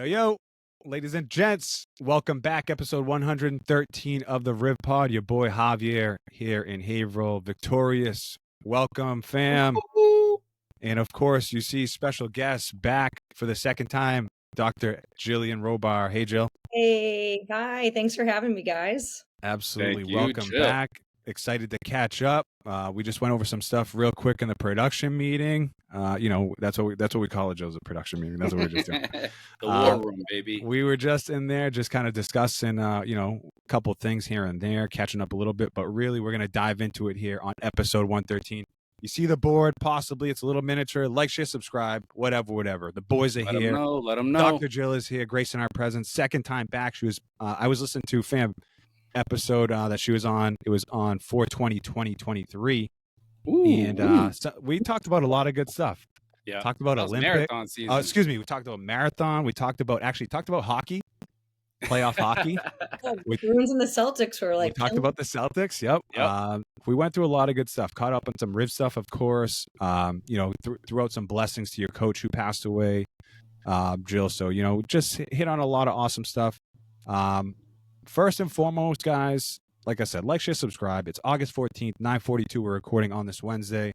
Yo, ladies and gents, welcome back. Episode 113 of the Riv Pod. Your boy Javier here in Haverhill, victorious. Welcome, fam. And of course, you see special guests back for the second time, Dr. Jillian Robar. Hey, Jill. Hey, hi. Thanks for having me, guys. Absolutely. Welcome back. Excited to catch up. We just went over some stuff real quick in the production meeting. That's what we call it, Joe's, a production meeting. That's what we're just doing. The war room, baby. We were just in there, just kind of discussing, a couple things here and there, catching up a little bit. But really, we're going to dive into it here on episode 113. You see the board, possibly. It's a little miniature. Like, share, subscribe, whatever. The boys are here. Let them know. Dr. Jill is here, gracing our presence. Second time back. She was. I was listening to episode that she was on. It was on 4/20/2023, and so we talked about a lot of good stuff. Yeah, talked about Olympic marathon season. We talked about marathon. We talked about hockey, playoff hockey. Bruins and the Celtics were like. We talked about the Celtics. Yep. We went through a lot of good stuff. Caught up on some Riv stuff, of course. Threw out some blessings to your coach who passed away, Jill. So just hit on a lot of awesome stuff. First and foremost, guys, like I said, like, share, subscribe. It's August 14th, 9:42. We're recording on this Wednesday.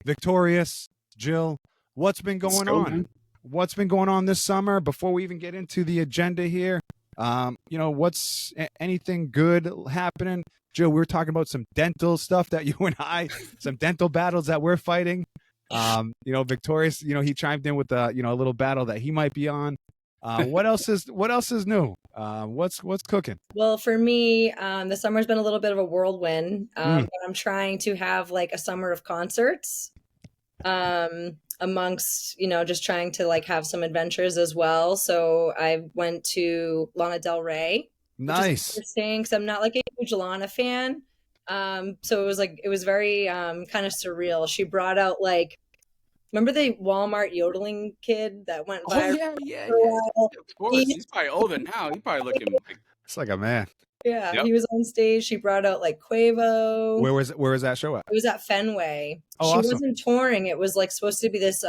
Victorious, Jill, what's been going on? Man. What's been going on this summer? Before we even get into the agenda here, what's anything good happening? Jill, we were talking about some dental stuff that you and I, some dental battles that we're fighting. Victorious, he chimed in with a little battle that he might be on. What else is new? What's cooking? Well, for me, the summer's been a little bit of a whirlwind. But I'm trying to have like a summer of concerts, amongst, just trying to like have some adventures as well. So I went to Lana Del Rey. Nice. Interesting, because I'm not like a huge Lana fan. So it was very kind of surreal. She brought out like, remember the Walmart yodeling kid that went viral? Oh, yeah. Of course. He's probably older now. He's probably looking like... It's like a man. Yeah, Yep. He was on stage. She brought out like Quavo. Where was that show at? It was at Fenway. Oh, she awesome. wasn't touring. It was like supposed to be this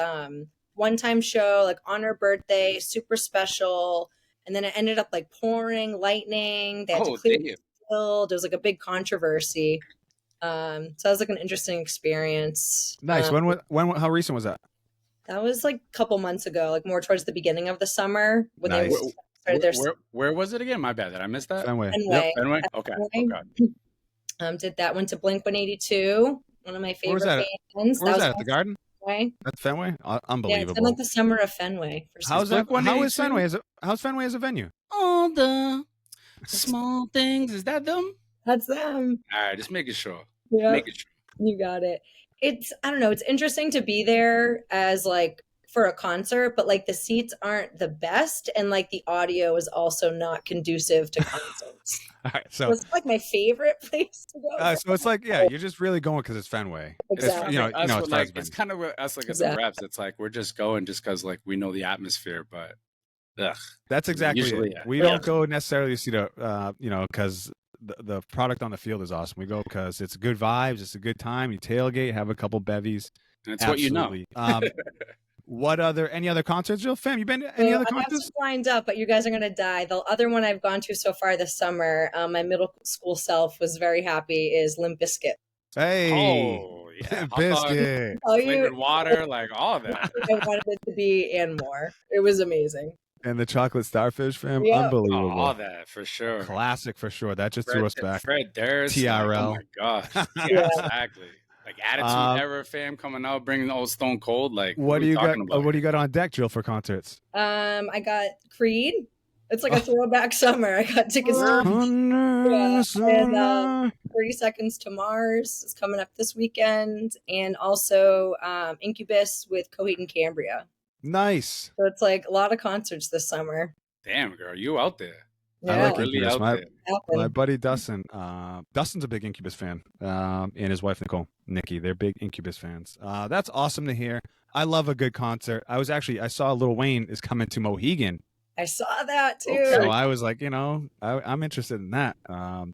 one-time show, like on her birthday, super special. And then it ended up like pouring, lightning. They had to clear the field. It was like a big controversy. So that was like an interesting experience. Nice. How recent was that? That was like a couple months ago, like more towards the beginning of the summer when Nice. they started their Where was it again? My bad. Did I miss that? Fenway. Fenway. Fenway? Okay. Did that. Went to Blink-182, one of my favorite bands. Where was that? At the Garden? Fenway. At Fenway? Unbelievable. Yeah, it's been like the summer of Fenway. How's Fenway? How's Fenway as a venue? All the small things. Is that them? That's them. All right, just making sure. Yeah, Making sure. you got it. I don't know. It's interesting to be there as like for a concert, but like the seats aren't the best, and like the audio is also not conducive to concerts. All right, so it's like my favorite place to go. So it's like, you're just really going because it's Fenway. Exactly. It's kind of us like as a reps. It's like we're just going just because like we know the atmosphere, but that's exactly usually, it. Yeah. We don't go necessarily to see the because the product on the field is awesome. We go because it's good vibes, it's a good time. You tailgate, have a couple bevies. And it's absolutely what you know. Any other concerts, Jill? Fam, you been to any other concerts? I have some lined up, but you guys are gonna die. The other one I've gone to so far this summer, my middle school self was very happy, is Limp Bizkit. Hey, oh yeah, Bizkit. Flavored water, like all of that. I wanted it to be and more. It was amazing. And the chocolate starfish, fam, yeah. Unbelievable. All that for sure. Classic for sure. That just threw us back. Fred Durst, TRL. Like, oh my gosh, yeah, exactly. Like Attitude Era fam coming out, bringing the old Stone Cold. Like, what do you got? What do you got on deck, Jill, for concerts? I got Creed. It's like a throwback summer. I got tickets. And 30 Seconds to Mars is coming up this weekend, and also Incubus with Coheed and Cambria. Nice. So it's like a lot of concerts this summer. Damn, girl, you out there. Yeah. I like really Incubus. out there. My buddy Dustin. Dustin's a big Incubus fan, and his wife Nikki. They're big Incubus fans. That's awesome to hear. I love a good concert. I saw Lil Wayne is coming to Mohegan I saw that too. Okay. So I was like, I'm interested in that.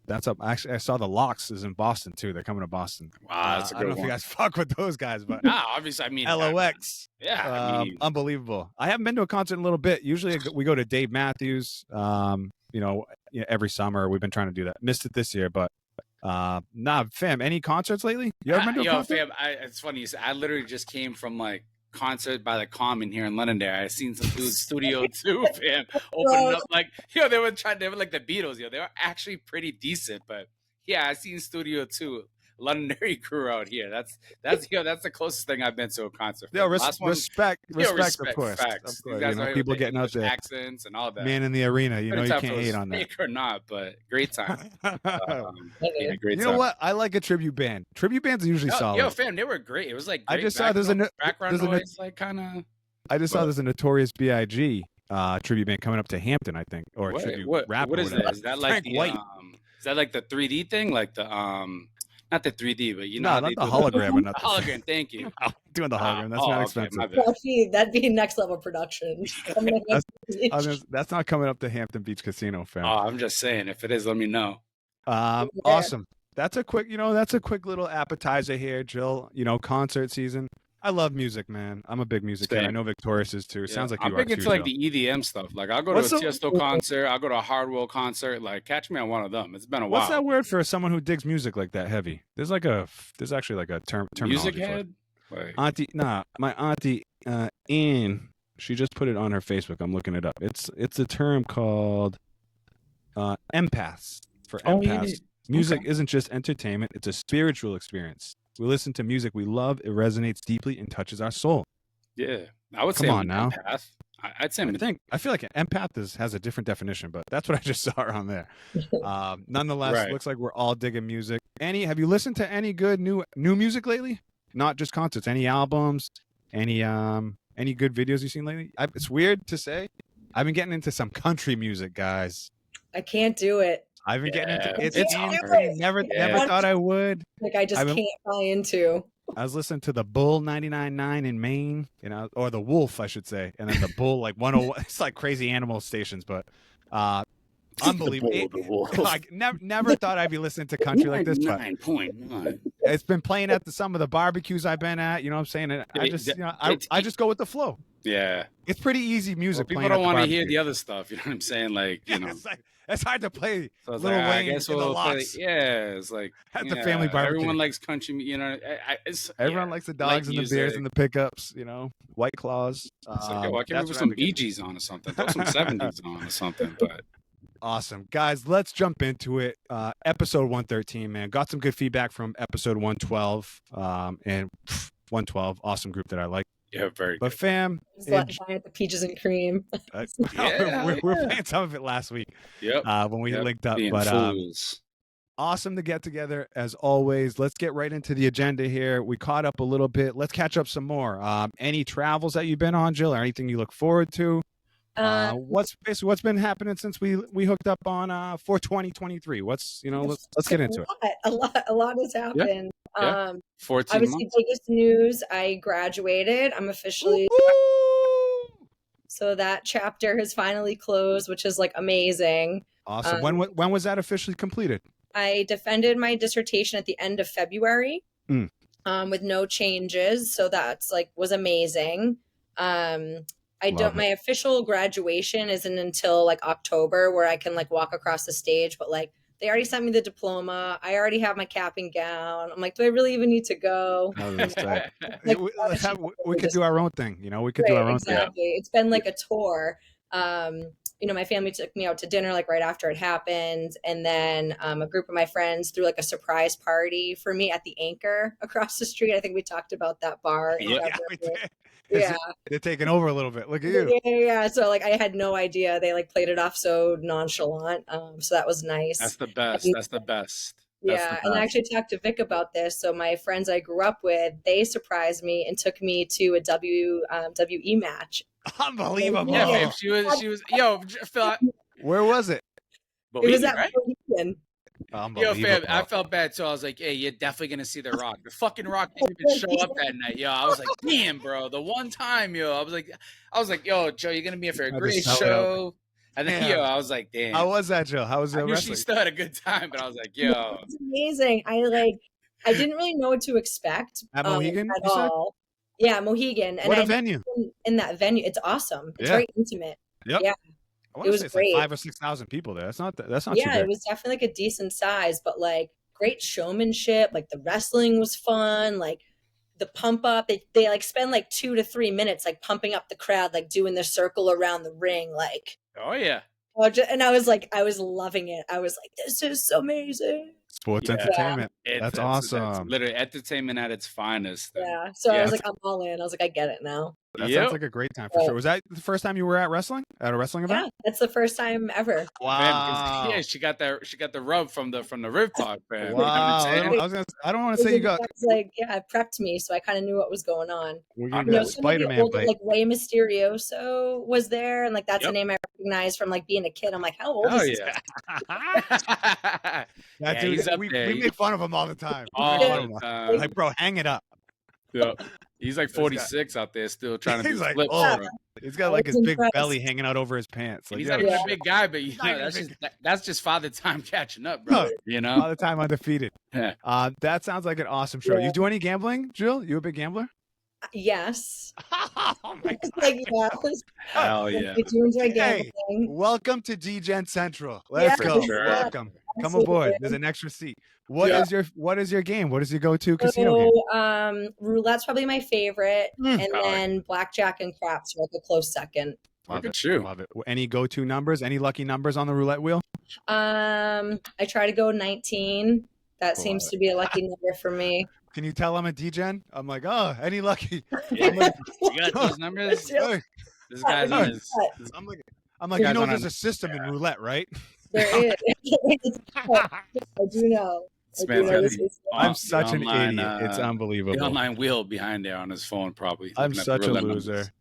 That's up. Actually, I saw the Locks is in Boston too. They're coming to Boston. Wow, that's a good one. I don't know if you guys fuck with those guys, but obviously, I mean, LOX. Unbelievable. I haven't been to a concert in a little bit. Usually we go to Dave Matthews. Every summer we've been trying to do that. Missed it this year, but fam. Any concerts lately? You ever been to a concert? Fam, it's funny. You said, I literally just came from like concert by the Common here in Londonderry. I seen some dudes Studio 2, fam, opening up like, they were like the Beatles, they were actually pretty decent, but yeah, I seen Studio 2, Londonderry crew out here. That's the closest thing I've been to a concert. Yeah, respect, of course. Facts. Of course. People getting out there, accents and all that. Man in the arena, you can't hate on that. Or not, but great time. Great. You know what? I like a tribute band. Tribute bands are usually solid. Yo, fam, they were great. It was like great. I just saw there's a background noise, like kind of. I just saw there's a Notorious B.I.G. Tribute band coming up to Hampton, I think, or a tribute rap. What is that? Is that like the is that like the 3D thing, like the not the 3D, but not the hologram. The hologram. Thank you. Doing the hologram. That's not expensive. Actually, that'd be next level production. That's not coming up to Hampton Beach Casino, fam. Oh, I'm just saying. If it is, let me know. Awesome. That's a quick little appetizer here, Jill. Concert season. I love music, man. I'm a big music fan. I know Victorious is too. It sounds like you are too. I'm big into like the EDM stuff. Like I'll go to a Tiesto concert. I'll go to a Hardwell concert. Like catch me on one of them. It's been a while. What's that word for someone who digs music like that heavy? There's actually like a term. Music head. My auntie Ann. She just put it on her Facebook. I'm looking it up. It's a term called empaths. For empaths, music isn't just entertainment. It's a spiritual experience. We listen to music we love. It resonates deeply and touches our soul. Yeah, I would say I'm an empath. I'd say I feel like an empath has a different definition, but that's what I just saw on there. Nonetheless, It looks like we're all digging music. Have you listened to any good new music lately? Not just concerts. Any albums? Any good videos you've seen lately? It's weird to say. I've been getting into some country music, guys. I can't do it. I've been getting into it. Never thought I would. Like I just can't buy into. I was listening to the Bull 99.9 in Maine, or the Wolf, I should say, and then the Bull like 101. It's like crazy animal stations, but unbelievable. Like never thought I'd be listening to country like this. But it's been playing at some of the barbecues I've been at. You know what I'm saying? And I just go with the flow. Yeah, it's pretty easy music. People don't want to hear the other stuff. You know what I'm saying? Like it's hard to play. So Lil Wayne, I guess we'll play. It's like at the family barbecue. Everyone likes country. Everyone likes the dogs and the beers and the pickups. White Claws. Why can't we put some Bee Gees on or something? Throw some 70s on or something. But awesome, guys. Let's jump into it. Episode 113, man. Got some good feedback from episode 112. And 112, awesome group that I like. Yeah, very good. But fam, the peaches and cream. We're playing some of it last week. Yep. When we linked up. But awesome to get together as always. Let's get right into the agenda here. We caught up a little bit. Let's catch up some more. Any travels that you've been on, Jill, or anything you look forward to? What's been happening since we hooked up on for 2023? Let's get into it. A lot has happened. Yeah. 14 obviously months. Biggest news, I graduated. I'm officially so that chapter has finally closed, which is like amazing. Awesome. When was that officially completed? I defended my dissertation at the end of February with no changes, so that's was amazing. My official graduation isn't until October, where I can walk across the stage, but they already sent me the diploma. I already have my cap and gown. I'm do I really even need to go? We could do our own thing, we could do our own thing. It's been a tour. My family took me out to dinner right after it happened, and then a group of my friends threw a surprise party for me at the Anchor across the street. I think we talked about that bar. Yeah, we did. Yeah, they're taking over a little bit. Look at you. Yeah. So I had no idea. They played it off so nonchalant. So that was nice. That's the best. That's the best. And I actually talked to Vic about this. So my friends I grew up with, they surprised me and took me to a WE match. Unbelievable. Yeah, babe, she was. Yo, Phil. Where was it? It was at Bohemian. Yo, fam, I felt bad too. I was like, hey, you're definitely gonna see the Rock. The fucking Rock didn't even show up that night. Yo, I was like, damn, bro. The one time, yo, I was like, yo, Joe, you're gonna be here for a great show. And then, yo, I was like, damn. How was that, Joe? How was the wrestling? wrestling? She still had a good time, but I was like, yo, it's amazing. I didn't really know what to expect at Mohegan at all. Yeah, Mohegan. And what a venue! In that venue, it's awesome. It's very intimate. Yep. Yeah. It was great. Like 5,000 or 6,000 people there. That's not too bad. Yeah, it was definitely like a decent size, but like great showmanship. Like the wrestling was fun. Like the pump up, they like spend like 2 to 3 minutes like pumping up the crowd, like doing the circle around the ring, like. Oh yeah. And I was loving it. I was like, this is amazing. Sports entertainment. That's awesome. That's literally entertainment at its finest. Yeah. So I was like, I'm all in. I was like, I get it now. That sounds like a great time for sure. Was that the first time you were at a wrestling event? Yeah, that's the first time ever. Wow. Yeah, she got the rub from the Rib Talk, man. Wow. You know what I'm saying? I don't want to say you got. I was like, yeah, it prepped me, so I kind of knew what was going on. We're gonna get Spider-Man bite. Like Rey Mysterio was there, and like that's a name I recognized from like being a kid. I'm like, how old is this guy? That dude, we make fun of him all the time. Like, bro, hang it up. Yeah. He's like 46 out there still trying to do flips. He's got like his big belly hanging out over his pants. Like, he's not even a big guy, but you know, that's just father time catching up, bro. You know, father time undefeated. That sounds like an awesome show. You do any gambling, Jill? You a big gambler? Yes. Oh my God. Like, hell yeah. I do enjoy gambling. Welcome to DGen Central. Let's go. Sure. Welcome. Come aboard. There's an extra seat. What is your game? What is your go-to casino game? Roulette's probably my favorite, and then blackjack and craps are like a close second. Love it. Any go-to numbers? Any lucky numbers on the roulette wheel? I try to go 19. That seems to be a lucky number for me. Can you tell I'm a DGen? I'm like, oh, any lucky? You got those numbers? This guy's on his. I'm like, you know, there's a system in roulette, right? There is. I do know. I'm such an idiot. It's unbelievable. The online wheel behind there on his phone, probably. I'm such a loser.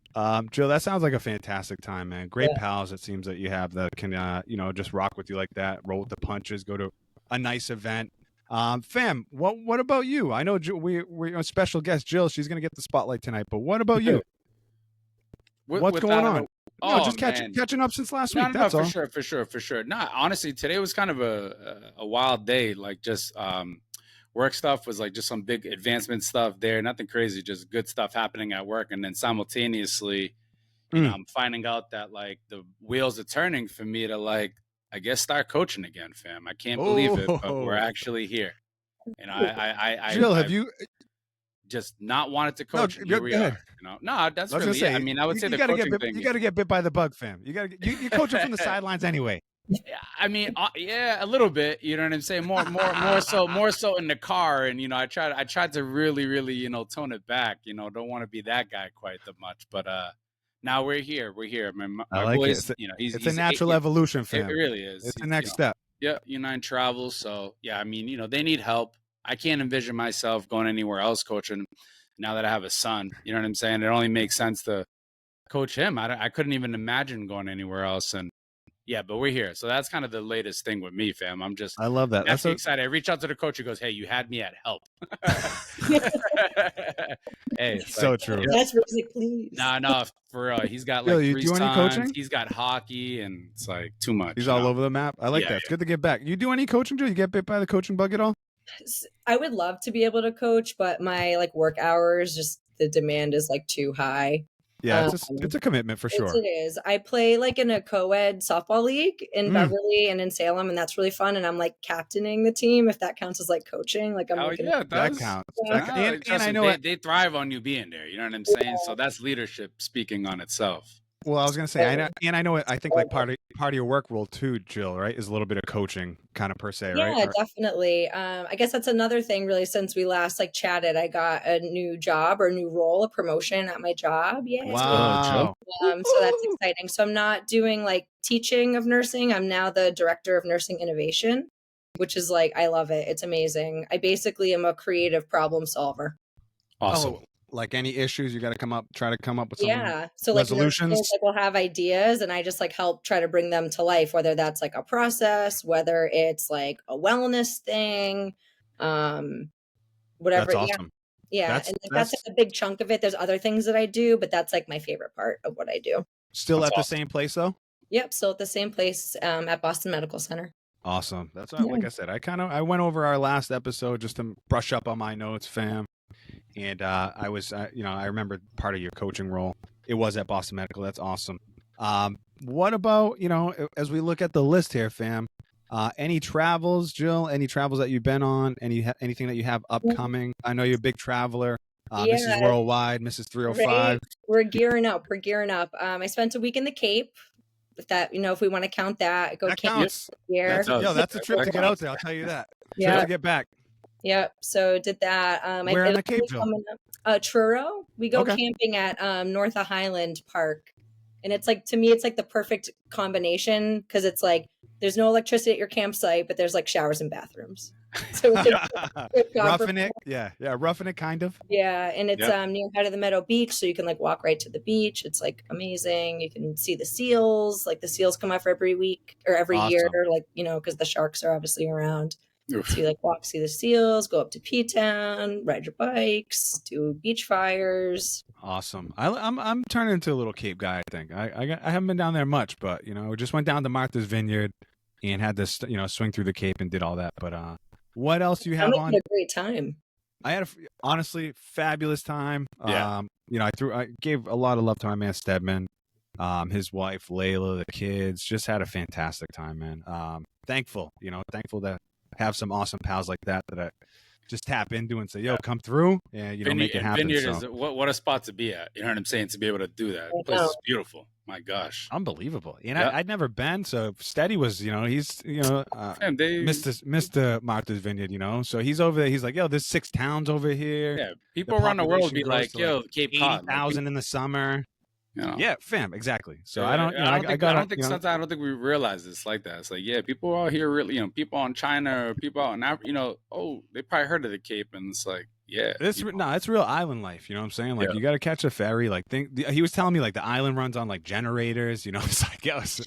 Jill, that sounds like a fantastic time, man. Great pals. It seems that you have that can, just rock with you like that. Roll with the punches. Go to a nice event. Fam, what about you? I know we're a special guest, Jill. She's gonna get the spotlight tonight. But what about you? What's going on? Just catching up since last week. That's all. For sure. Nah, honestly, today was kind of a wild day. Like just work stuff was like just some big advancement stuff there. Nothing crazy, just good stuff happening at work. And then simultaneously, I'm finding out that like the wheels are turning for me to like, I guess, start coaching again, fam. I can't believe it, but we're actually here. And Jill, have you just not wanted to coach? Here we are. No, that's really it. I mean, I would say the coaching thing. You got to get bit by the bug, fam. You got to you coach it from the sidelines anyway. I mean, a little bit. You know what I'm saying? More so in the car. And I tried to really tone it back. Don't want to be that guy quite that much, but now we're here. I mean, my like boys, it. It's a natural evolution, fam. It really is. It's the next step. Yeah, United travels. So yeah, I mean, they need help. I can't envision myself going anywhere else coaching now that I have a son. You know what I'm saying? It only makes sense to coach him. I couldn't even imagine going anywhere else. And yeah, but we're here. So that's kind of the latest thing with me, fam. I love that. That's excited. I reach out to the coach who goes, hey, you had me at help. Hey, so true. That's really please. No, for real. He's got like 3 sons. He's got hockey, and it's like too much. He's all over the map. I like that. It's good to get back. You do any coaching, Joe? You get bit by the coaching bug at all? I would love to be able to coach, but my like work hours, just the demand is like too high. Yeah, it's a commitment for sure. It is. I play like in a co-ed softball league in Beverly and in Salem, and that's really fun. And I'm like captaining the team, if that counts as like coaching. Like I'm that counts. And I know they thrive on you being there. You know what I'm saying? Yeah. So that's leadership speaking on itself. Well, I was gonna say, I know. I think like part of your work role too, Jill, right, is a little bit of coaching, kind of per se, right? Yeah, definitely. I guess that's another thing, really. Since we last like chatted, I got a new job or a new role, a promotion at my job. Yeah, wow. So that's exciting. So I'm not doing like teaching of nursing. I'm now the director of nursing innovation, which is like I love it. It's amazing. I basically am a creative problem solver. Awesome. Like any issues, you got to try to come up with some So like resolutions. Like we'll have ideas, and I just like help try to bring them to life, whether that's like a process, whether it's like a wellness thing, whatever. That's awesome. Yeah. And that's like a big chunk of it. There's other things that I do, but that's like my favorite part of what I do. Still that's at the same place though? Yep. Still at the same place at Boston Medical Center. Awesome. That's like I said, I went over our last episode just to brush up on my notes, fam. And I was, I remember part of your coaching role. It was at Boston Medical. That's awesome. What about, as we look at the list here, fam, any travels, Jill, any travels that you've been on, anything that you have upcoming? I know you're a big traveler. Mrs. Worldwide, Mrs. 305. Right. We're gearing up. I spent a week in the Cape. If that, if we want to count that, that counts. Year. That's a trip to get out there. I'll tell you that. Yeah. Trip to get back. Yep. So did that. Where in the Cape, Jill? Truro. We go camping at North of Highland Park, and it's like, to me, it's like the perfect combination because it's like there's no electricity at your campsite, but there's like showers and bathrooms. So roughing it, roughing it, kind of. Yeah, and it's near Head of the Meadow Beach, so you can like walk right to the beach. It's like amazing. You can see the seals. Like the seals come up every week or every year, like because the sharks are obviously around. So you like see the seals, go up to P-Town, ride your bikes, do beach fires. Awesome. I'm turning into a little Cape guy. I think I haven't been down there much, but just went down to Martha's Vineyard and had this swing through the Cape and did all that. But what else do you have on? A great time. I had honestly fabulous time. Yeah. I gave a lot of love to my man Stedman, his wife Layla, the kids. Just had a fantastic time, man. Thankful to have some awesome pals like that I just tap into and say, yo, come through and make it happen. Vineyard is what a spot to be at. You know what I'm saying? To be able to do that. The place is beautiful. My gosh. Unbelievable. And I'd never been, so Steady was, he's Mr. Martha's Vineyard, so he's over there. He's like, yo, there's 6 towns over here. Yeah, people around the world be like, yo, Cape Cod. 80,000 in the summer. Yeah, fam, exactly. So yeah, I don't think sometimes we realize it's like that. It's like, yeah, people out here really, people in China or people out in Africa, they probably heard of the Cape, and it's like, yeah, it's real island life. You know what I'm saying? Like you got to catch a ferry. Like he was telling me like the island runs on like generators. It's like, yo, it's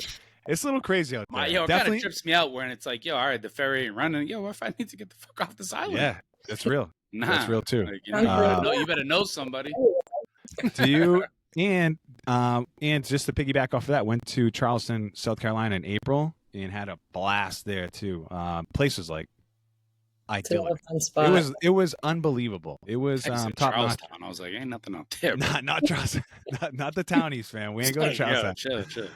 a little crazy out there. It kind of trips me out when it's like, yo, all right, the ferry ain't running. Yo, what if I need to get the fuck off this island? Yeah, that's real. That's real too. Like, you better know somebody. Do you? And just to piggyback off of that, went to Charleston, South Carolina in April and had a blast there too. Place was like idyllic. It was unbelible. It was top notch. I was like, ain't nothing out there. Not Charleston, not the townies, fam. We ain't going to Charleston. Chill.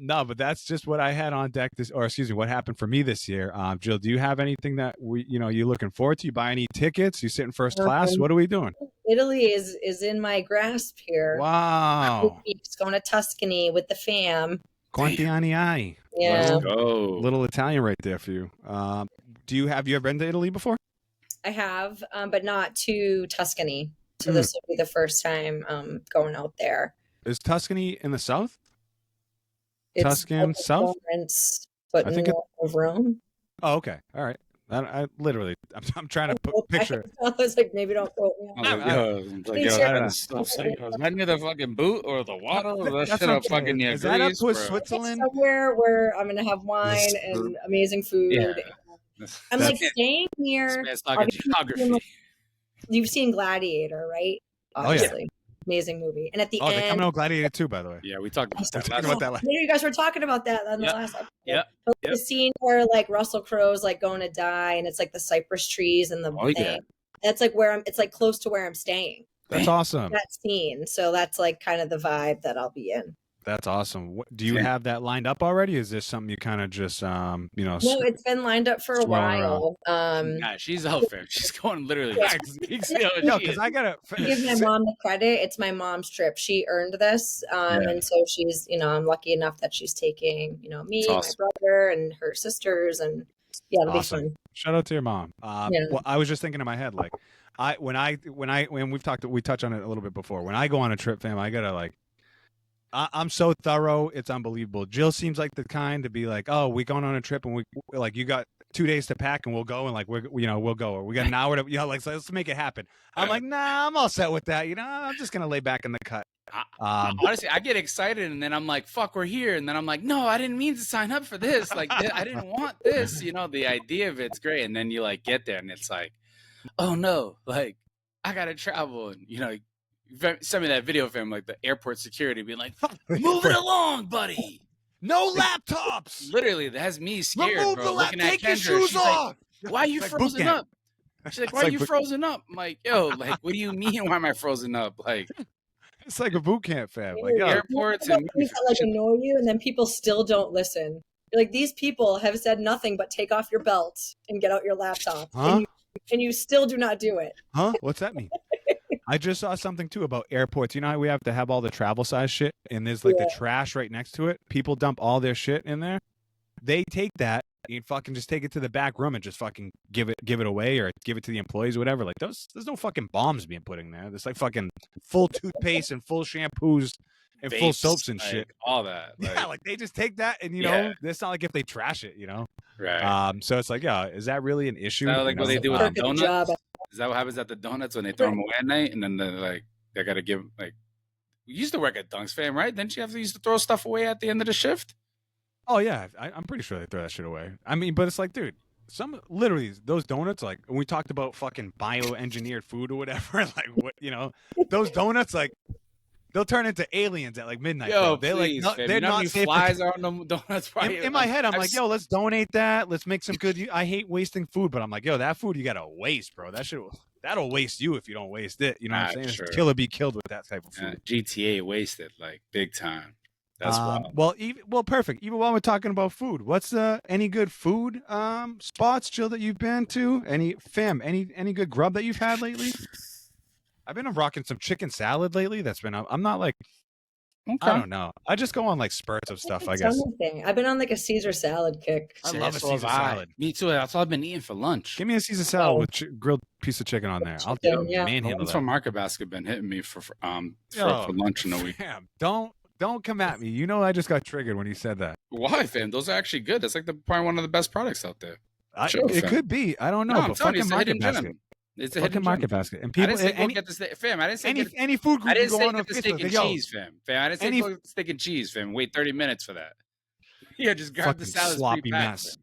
No, but that's just what I had on deck what happened for me this year. Jill, do you have anything that you're looking forward to? You buy any tickets? You sit in first class? What are we doing? Italy is in my grasp here. Wow. It's going to Tuscany with the fam. Quanti anni hai? Yeah. Let's go. Little Italian right there for you. Have you ever been to Italy before? I have, but not to Tuscany. So this will be the first time going out there. Is Tuscany in the south? It's Tuscan south? Florence, but north of Rome. Oh, okay. All right. I'm trying to picture. I was like, maybe don't quote me. Was that near the fucking boot or the water? Is that up towards Switzerland? It's somewhere where I'm gonna have wine and amazing food. Yeah. I'm like staying near. You've seen Gladiator, right? Obviously. Oh yeah. Amazing movie. And at the end, they're coming out Gladiator 2, by the way. Yeah, we talked about that. You guys were talking about that on the last episode. Yeah. The scene where like Russell Crowe's like going to die, and it's like the cypress trees and the thing. Yeah. That's like where it's like close to where I'm staying. That's awesome. That scene. So that's like kind of the vibe that I'll be in. That's awesome. Do you have that lined up already? Is this something you kind of just, No, it's been lined up for a while. Nah, she's out there. She's going literally. Because I gotta give my mom the credit. It's my mom's trip. She earned this, and so she's, I'm lucky enough that she's taking, me, my brother, and her sisters, and it'll be fun. Shout out to your mom. Well, I was just thinking in my head, like, when we touched on it a little bit before. When I go on a trip, fam, I gotta like. I'm so thorough. It's unbelievable. Jill seems like the kind to be like, oh, we going on a trip and we like, you got 2 days to pack and we'll go, and like we'll go, or we got an hour to like, so let's make it happen. I'm like, nah, I'm all set with that. I'm just gonna lay back in the cut. Honestly, I get excited and then I'm like, fuck, we're here, and then I'm like, no, I didn't mean to sign up for this. Like, I didn't want this. The idea of it's great, and then you like get there and it's like, oh no, like I gotta travel, and send me that video of him, like the airport security being like, move it along, buddy. No laptops. Literally, that's me scared, Remove bro. the Looking at take your Kendra, shoes she's off. like, why are you Like frozen up? She's like, why are you frozen up? I'm like, yo, like, what do you mean? Why am I frozen up? Like, it's like a boot camp, fam. Like, airports and things that like annoy you, and then people still don't listen. You're like, these people have said nothing but take off your belt and get out your laptop, and you still do not do it. Huh? What's that mean? I just saw something too about airports. You know how we have to have all the travel size shit, and there's like the trash right next to it. People dump all their shit in there. They take that and fucking just take it to the back room and just fucking give it away, or give it to the employees, or whatever. Like there's no fucking bombs being put in there. There's like fucking full toothpaste and full shampoos and full soaps and shit. All that. Like, like they just take that, and it's not like if they trash it, Right. So it's like, is that really an issue? Like what they do with the donuts? Is that what happens at the donuts when they throw them away at night, and then they're like, they gotta give, like, you used to work at Dunks, fam, right? Didn't you have to used to throw stuff away at the end of the shift? Oh yeah, I'm pretty sure they throw that shit away. I mean, but it's like, dude, literally those donuts, like when we talked about fucking bioengineered food or whatever, like what those donuts, like they'll turn into aliens at like midnight. Yo, they're please, like, they're not safe. Flies are on them donuts. In my head, I'm like, yo, let's donate that. Let's make some good. I hate wasting food, but I'm like, yo, that food you gotta waste, bro. That'll waste you if you don't waste it. You know what I'm saying? Sure. Kill or be killed with that type of food. GTA wasted, like big time. That's wild. Well, perfect. Even while we're talking about food, what's any good food spots, Jill, that you've been to? Any good grub that you've had lately? I've been rocking some chicken salad lately. That's been. I'm not like. Okay. I don't know. I just go on like spurts of stuff, I guess. I've been on like a Caesar salad kick. I love a Caesar salad. Me too. That's all I've been eating for lunch. Give me a Caesar salad with grilled piece of chicken on there. I'll manhandle that. From Market Basket been hitting me for lunch in a week. Damn, don't come at me. You know I just got triggered when you said that. Why, fam? Those are actually good. That's like probably one of the best products out there. It could be. I don't know. No, but fucking Market Basket. It's a fucking Market Basket. And people, I didn't say go get the steak, fam. I didn't say any food group. I didn't say get the steak and cheese, fam. I didn't say go steak and cheese, fam. Wait 30 minutes for that. Yeah, just grab the salad. Sloppy mess.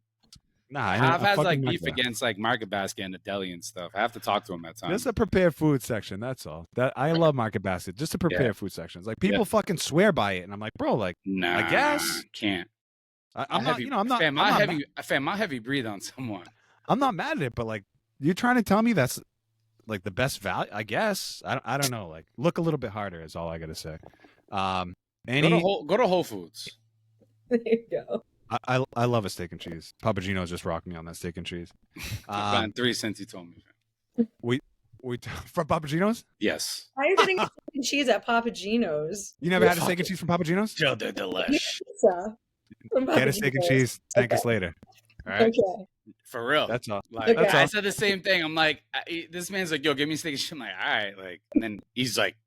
Nah, I've had like beef against like Market Basket and the deli and stuff. I have to talk to them at times. Just a prepared food section. That's all. That I love Market Basket. Just a prepared food sections. Like people fucking swear by it, and I'm like, bro, like, nah, I guess can't. I'm not. I'm not. Fam, I heavy breathe on someone. I'm not mad at it, but like, you're trying to tell me that's like the best value, I guess. I don't know. Like, look a little bit harder is all I gotta say. Go to Whole Foods. There you go. I love a steak and cheese. Papa Gino's just rocked me on that steak and cheese. I've gotten 3 since you told me. We from Papa Gino's? Yes. Why are you getting steak and cheese at Papa Gino's? You never had a steak and cheese from Papa Gino's? Joe, they're delish. Get a steak and cheese. Thank us later. All right. Okay. For real. That's all. Like, that's all. I said the same thing. I'm like, this man's like, yo, give me a steak and cheese. I'm like, all right. Like, and then he's like,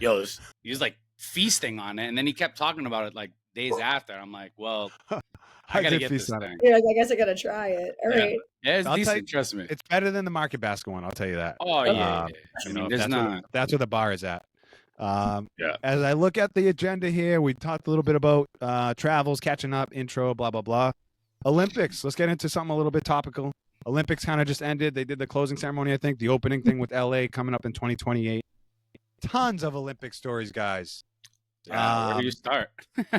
yo, he's like feasting on it. And then he kept talking about it like days after. I'm like, well, I gotta get this thing. Yeah, I guess I gotta try it. All right. Yeah, it's decent, trust me. It's better than the Market Basket one, I'll tell you that. Oh, yeah. I mean, that's where the bar is at. As I look at the agenda here, we talked a little bit about travels, catching up, intro, blah, blah, blah. Olympics. Let's get into something a little bit topical. Olympics kind of just ended. They did the closing ceremony, I think. The opening thing with LA coming up in 2028. Tons of Olympic stories, guys. Where do you start?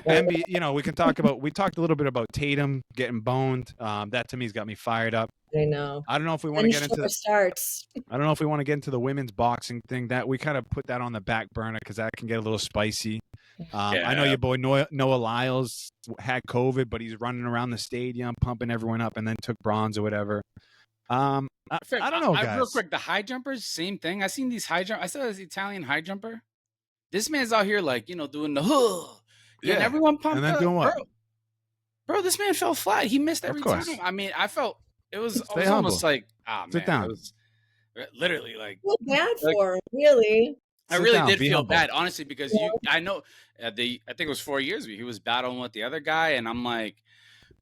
We can talk about. We talked a little bit about Tatum getting boned. That to me has got me fired up. I know. I don't know if we want to get into the starts. I don't know if we want to get into the women's boxing thing. That we kind of put that on the back burner because that can get a little spicy. I know your boy Noah Lyles had COVID, but he's running around the stadium pumping everyone up, and then took bronze or whatever. I don't know, guys. Real quick, the high jumpers, same thing. I seen these high jump. I saw this Italian high jumper. This man's out here like doing the and everyone pumped and then up. Doing what? Bro, this man fell flat. He missed every time. I mean, I felt it was almost like sit down. It was literally like feel bad for him, really. I really did feel bad, honestly, because I know I think it was 4 years ago. He was battling with the other guy, and I'm like,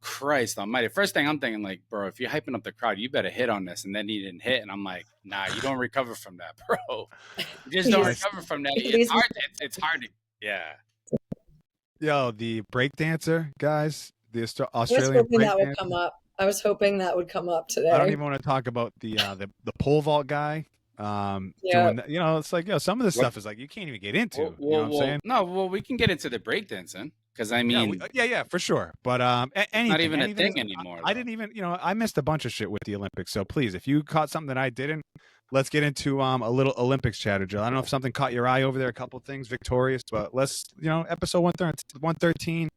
Christ almighty. First thing I'm thinking, like, bro, if you're hyping up the crowd, you better hit on this. And then he didn't hit. And I'm like, nah, you don't recover from that, bro. You just don't recover from that. It's hard. It's hard to, yeah. Yo, the breakdancer, guys, the I Australian was hoping that would breakdancer. come up. I was hoping that would come up today. I don't even want to talk about the pole vault guy. Doing that. You know, it's like, some of the stuff is like you can't even get into. You know what I'm saying? No, well, we can get into the breakdancing because I mean, yeah, for sure. But anything, not even a anything, thing anymore. I didn't even, I missed a bunch of shit with the Olympics. So please, if you caught something that I didn't, let's get into a little Olympics chatter, Jill. I don't know if something caught your eye over there. A couple things, victorious, but let's, episode 113.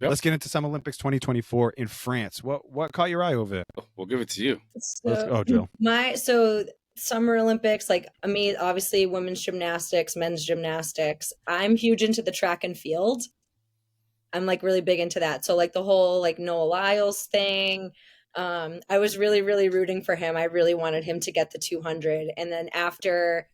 Yep. Let's get into some Olympics 2024 in France. What caught your eye over there? We'll give it to you. Let's go, Jill. So Summer Olympics, like, I mean, obviously women's gymnastics, men's gymnastics. I'm huge into the track and field. I'm like really big into that. So like the whole like Noah Lyles thing. I was really, really rooting for him. I really wanted him to get the 200. And then after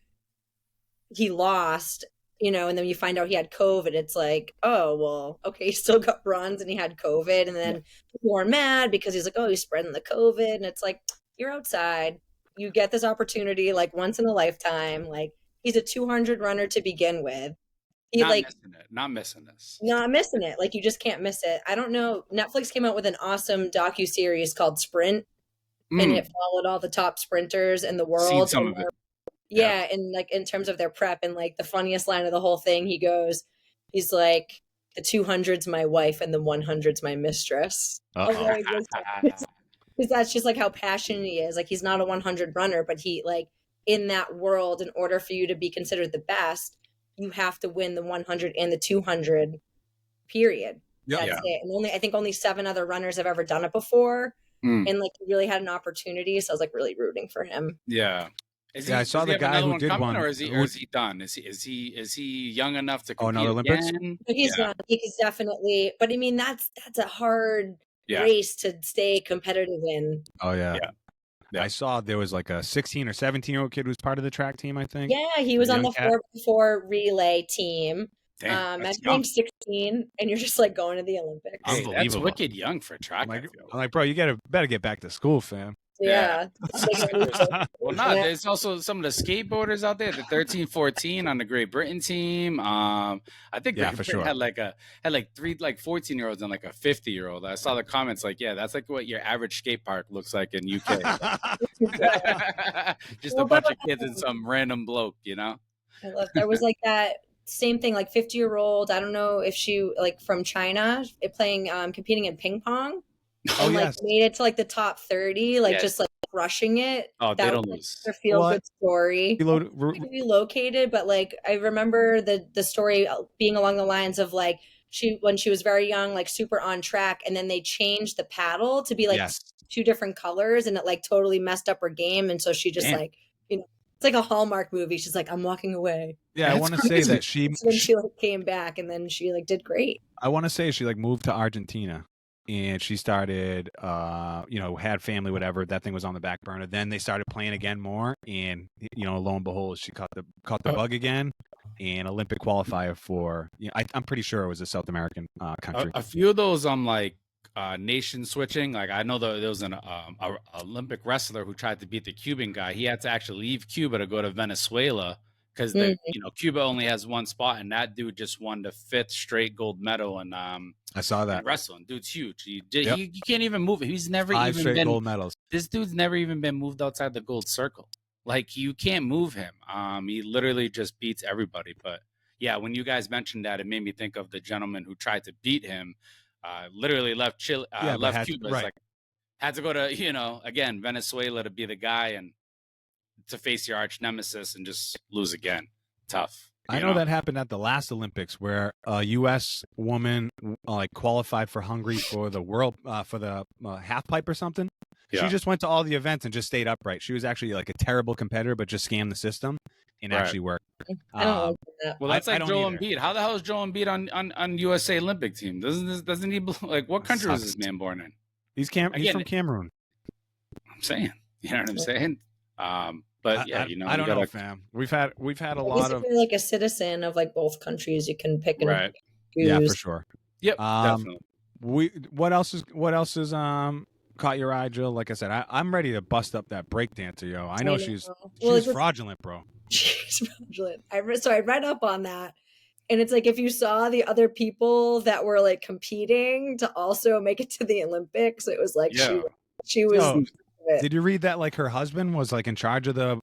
he lost, and then you find out he had COVID, it's like, oh, well, okay, he still got bronze and he had COVID. And then people were mad because he's like, oh, he's spreading the COVID. And it's like, you're outside. You get this opportunity like once in a lifetime. Like, he's a 200 runner to begin with. Not missing this. Not missing it. Like, you just can't miss it. I don't know. Netflix came out with an awesome docuseries called Sprint, and it followed all the top sprinters in the world. Seen some of it. Yeah, and like in terms of their prep, and like the funniest line of the whole thing, he's like, the 200's my wife and the 100's my mistress. Because that's just like how passionate he is. Like, he's not a 100 runner, but he, like, in that world, in order for you to be considered the best, you have to win the 100 and the 200, period. That's it. And I think only 7 other runners have ever done it before. And like, he really had an opportunity. So I was like really rooting for him. Yeah. I saw the guy who did one. Or is he done? Is he young enough to compete another Olympics? Again? He's young. He's definitely, but I mean, that's a hard race to stay competitive in. Oh yeah. I saw there was like a 16 or 17-year-old kid who was part of the track team, I think. Yeah, he was on the 4x4 relay team. Damn, I think 16, and you're just like going to the Olympics. Hey, that's wicked young for track. I'm like, bro, you better get back to school, fam. Yeah. Well, there's also some of the skateboarders out there, the 13, 14 on the Great Britain team. I think Great Britain had like 3 like 14-year-olds and like a 50-year-old. I saw the comments like, yeah, that's like what your average skate park looks like in UK. Just a bunch of kids and some random bloke, I love. There was like that same thing, like 50-year-old. I don't know if she like from China, competing in ping pong. And like made it to like the top 30, like just like crushing it. Oh, they don't lose. Their feel-good story. Relocated, but like I remember the story being along the lines of like when she was very young, like super on track, and then they changed the paddle to be like 2 different colors, and it like totally messed up her game, and so she just like it's like a Hallmark movie. She's like, I'm walking away. Yeah, I want to say that she like came back, and then she like did great. I want to say she like moved to Argentina. And she started, had family, whatever. That thing was on the back burner. Then they started playing again more, and lo and behold, she caught the bug again. And Olympic qualifier for, I'm pretty sure it was a South American country. A few of those, nation switching. Like I know there was an Olympic wrestler who tried to beat the Cuban guy. He had to actually leave Cuba to go to Venezuela because Cuba only has 1 spot, and that dude just won the 5th straight gold medal. And I saw that wrestling. Dude's huge. He can't even move it. He's never 5 even straight been gold medals. This dude's never even been moved outside the gold circle. Like you can't move him. He literally just beats everybody. But yeah, when you guys mentioned that, it made me think of the gentleman who tried to beat him. Literally left Chile, left Cuba. Like had to go to again Venezuela to be the guy and to face your arch nemesis and just lose again. Tough. I know that happened at the last Olympics where a U.S. woman qualified for Hungary for the half pipe or something. Yeah. She just went to all the events and just stayed upright. She was actually like a terrible competitor, but just scammed the system and actually worked. I don't like that. Well, that's like Joel Embiid. How the hell is Joel Embiid on USA Olympic team? Doesn't he like what country was this man born in? He's from Cameroon. I'm saying, you know what I'm saying? But yeah, I don't know, fam. We've had a lot of. If you're like a citizen of like both countries, you can pick and choose. Yeah, for sure. Yep, definitely. What else is caught your eye, Jill? Like I said, I'm ready to bust up that breakdancer, yo. I know she's fraudulent, bro. She's fraudulent. I read up on that. And it's like, if you saw the other people that were like competing to also make it to the Olympics, it was like she was. Yo, did you read that? Like her husband was like in charge of the.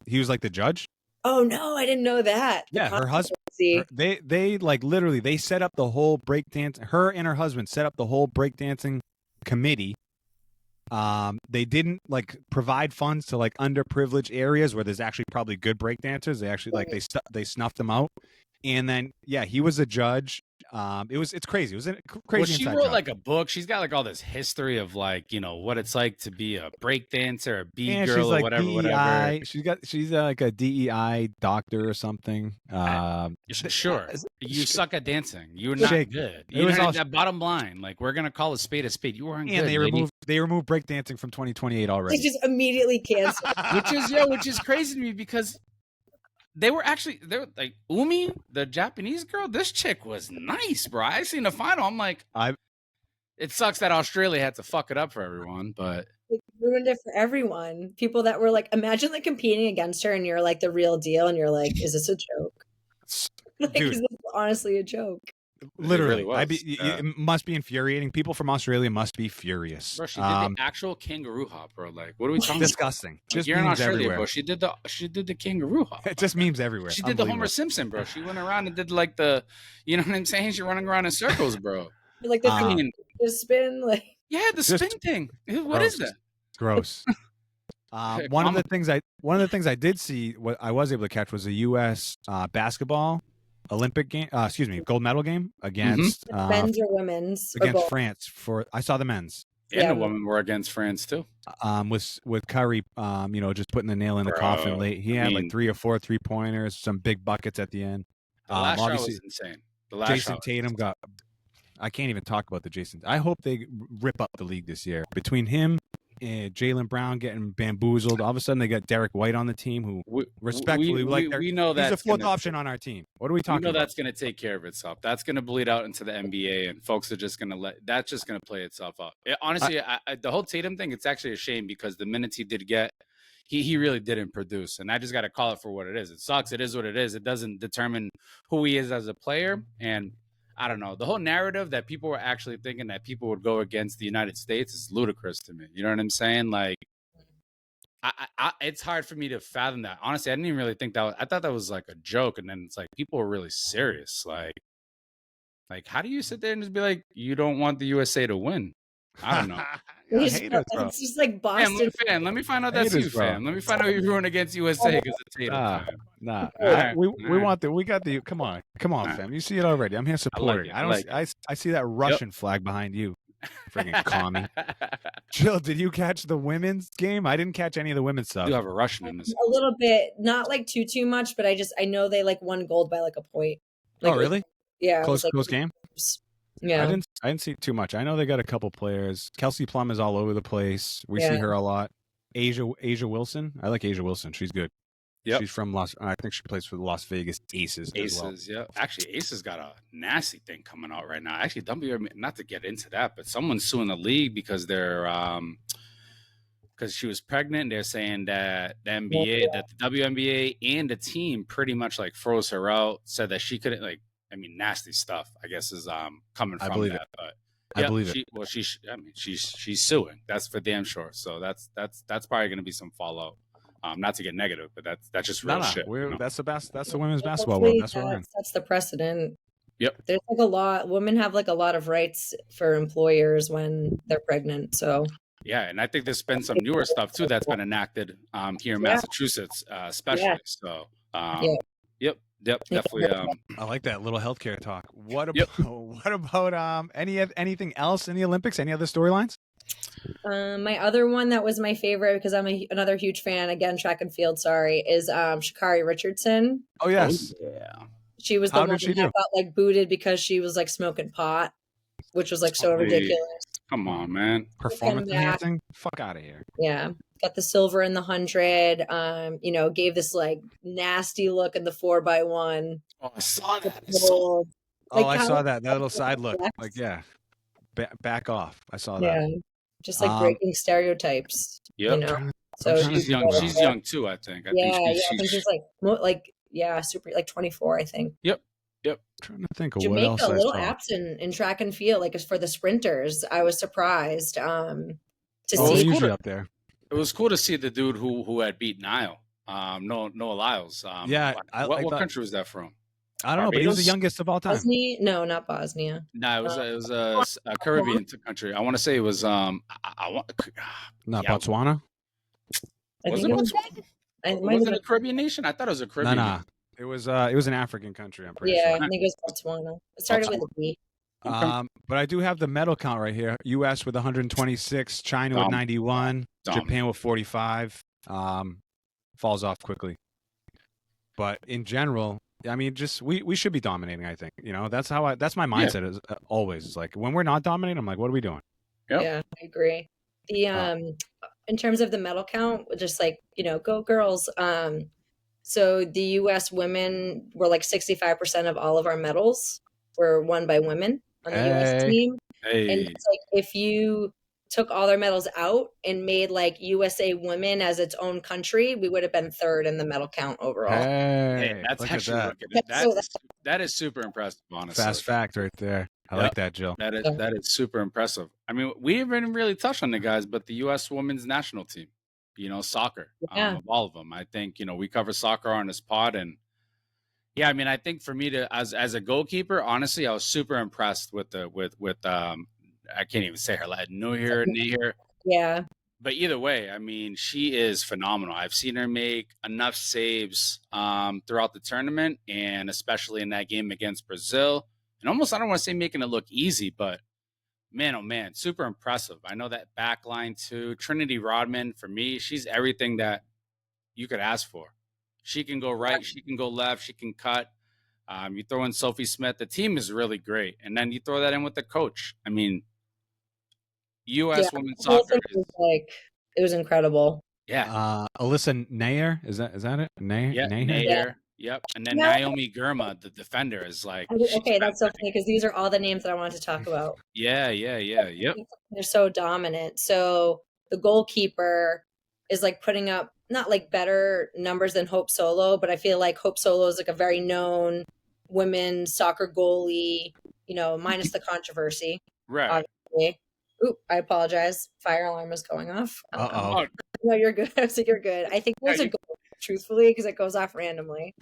He was like the judge. Oh no, I didn't know that. Yeah, her husband. They like literally they set up the whole breakdance. Her and her husband set up the whole breakdancing committee. They didn't like provide funds to like underprivileged areas where there's actually probably good breakdancers. They actually like they snuffed them out. And then, he was a judge. It's crazy. It was a crazy. Well, she wrote like a book. She's got like all this history of like, what it's like to be a breakdancer, a B-girl, or whatever, DEI. whatever. She's like a DEI doctor or something. Sure. You suck at dancing. You're not good. You know that bottom line. Like, we're gonna call a spade a spade. You weren't good. And they removed breakdancing from 2028 already. They just immediately canceled. which is crazy to me because they were like Umi, the Japanese girl. This chick was nice, bro. I seen the final. I'm like, it sucks that Australia had to fuck it up for everyone, but it ruined it for everyone. People that were like, imagine like competing against her, and you're like the real deal, and you're like, is this a joke? Like, dude, is this honestly a joke? Literally, it, really it must be infuriating. People from Australia must be furious. Bro, she did the actual kangaroo hop, bro. Like, what are we talking disgusting. about? Just you're in Australia, everywhere. Bro. She did the kangaroo hop. It just memes everywhere. She did the Homer Simpson, bro. She went around and did like the, you know what I'm saying? She's running around in circles, bro. Like the spin, like the spin thing. What is that? Gross. One of the things I did see, what I was able to catch was a U.S. Basketball Olympic game. Gold medal game against men's or women's against France. I saw the men's. And the women were against France too. With Curry, just putting the nail in the coffin late. He had like 3 or 4 3-pointers, some big buckets at the end. The last shot was insane. Jason Tatum got. I can't even talk about the Jason. I hope they rip up the league this year. Between him and Jaylen Brown getting bamboozled, all of a sudden they got Derek White on the team, who respectfully we know that he's the fourth option on our team. What are we talking about? That's going to take care of itself. That's going to bleed out into the NBA, and folks are just going to that's just going to play itself out. Honestly, the whole Tatum thing, it's actually a shame because the minutes he did get, he really didn't produce, and I just got to call it for what it is. It sucks. It is what it is. It doesn't determine who he is as a player, and I don't know. The whole narrative that people were actually thinking that people would go against the United States is ludicrous to me. You know what I'm saying? Like, it's hard for me to fathom that. Honestly, I didn't even really think that. I thought that was like a joke, and then it's like people were really serious. Like, how do you sit there and just be like, you don't want the USA to win? I don't know. It's just like Boston. Fan, let me find out that's you, fam. Let me find out you're rooting against USA because it's Tatum. Nah. We got the. Come on, fam. You see it already. I'm here supporting. I see that Russian flag behind you. Freaking commie. Jill, did you catch the women's game? I didn't catch any of the women's stuff. You have a Russian in this. A little bit, not like too much, but I know they like won gold by like a point. Like, oh, really? Yeah. Close game. Yeah. I didn't see too much. I know they got a couple players. Kelsey Plum is all over the place. We see her a lot. Asia Wilson. I like Asia Wilson. She's good. Yep. She's from I think she plays for the Las Vegas Aces. Aces, yeah. Actually, Aces got a nasty thing coming out right now. Actually, not to get into that, but someone's suing the league because they're because she was pregnant. They're saying that the NBA, that the WNBA and the team pretty much like froze her out, said that she couldn't nasty stuff, I guess, is coming from that. But I believe it. Well, she's suing. That's for damn sure. So that's probably going to be some fallout. Not to get negative, but that's just real shit. That's the women's basketball world. That's what that's the precedent. Yep. There's like a lot. Women have like a lot of rights for employers when they're pregnant. So yeah, and I think there's been some newer stuff too that's been enacted here in Massachusetts, especially. Yeah. So Yep, definitely. I like that little healthcare talk. What about anything else in the Olympics? Any other storylines? My other one that was my favorite because I'm another huge fan. Again, track and field. Sorry, is Sha'Carri Richardson. Oh yes, yeah. She was the one that got like booted because she was like smoking pot, which was like so ridiculous. Come on, man! Performance enhancing. Fuck out of here. Yeah. Got the silver in the 100, gave this like nasty look in the 4x1. Oh, I saw that. I saw that little side look. Like, yeah. back off. I saw Yeah, that. just like breaking stereotypes. Yep. You know, so she's young. She's young too. I think. I think she's like super like 24. I think. Yep. I'm trying to think of Jamaica, what else a I little saw. absent in track and field, like for the sprinters. I was surprised to They're see. usually up there. It was cool to see the dude who had beat Niall. Noah Lyles. What country was that from? I don't know, but he was the youngest of all time. Bosnia? No, not Bosnia. No, it was a Caribbean country. I want to say it was Botswana. Was it a Caribbean nation? I thought it was a Caribbean. No. It was an African country, I'm pretty sure. Yeah, I think it was Botswana. It started with a B. But I do have the medal count right here. U.S. with 126, China with 91, Japan with 45. Falls off quickly. But in general, I mean, just we should be dominating. I think that's that's my mindset is always. It's like when we're not dominating, I'm like, what are we doing? Yep. Yeah, I agree. The in terms of the medal count, just like go girls. So the U.S. women were like 65% of all of our medals were won by women on the U.S. team. And it's like if you took all their medals out and made like USA women as its own country, we would have been third in the medal count overall. Hey, that's actually that is super impressive, honestly. Fast fact right there. I like that, Jill. That is super impressive. I mean, we haven't really touched on the guys, but the U.S. women's national team, soccer, of all of them. I think, we cover soccer on this pod. And yeah, I mean, I think for me as a goalkeeper, honestly, I was super impressed with I can't even say her last Nahir. Yeah. But either way, I mean, she is phenomenal. I've seen her make enough saves throughout the tournament, and especially in that game against Brazil. And almost, I don't want to say making it look easy, but man, oh man, super impressive. I know that back line too. Trinity Rodman, for me, she's everything that you could ask for. She can go right, she can go left, she can cut. You throw in Sophie Smith, the team is really great. And then you throw that in with the coach. I mean, U.S. women's soccer it was incredible. Yeah. Alyssa Nair, is that it? Nair? Yeah, Nair. Yep. And then Naomi Girma, the defender, is like okay, that's so funny because these are all the names that I wanted to talk about. Yeah. Yep. They're so dominant. So the goalkeeper is like putting up not like better numbers than Hope Solo, but I feel like Hope Solo is like a very known women's soccer goalie, minus the controversy. Right. Obviously. Oop, I apologize. Fire alarm is going off. Uh-oh. No, you're good. So you're good. I think there's a ghost, truthfully, because it goes off randomly.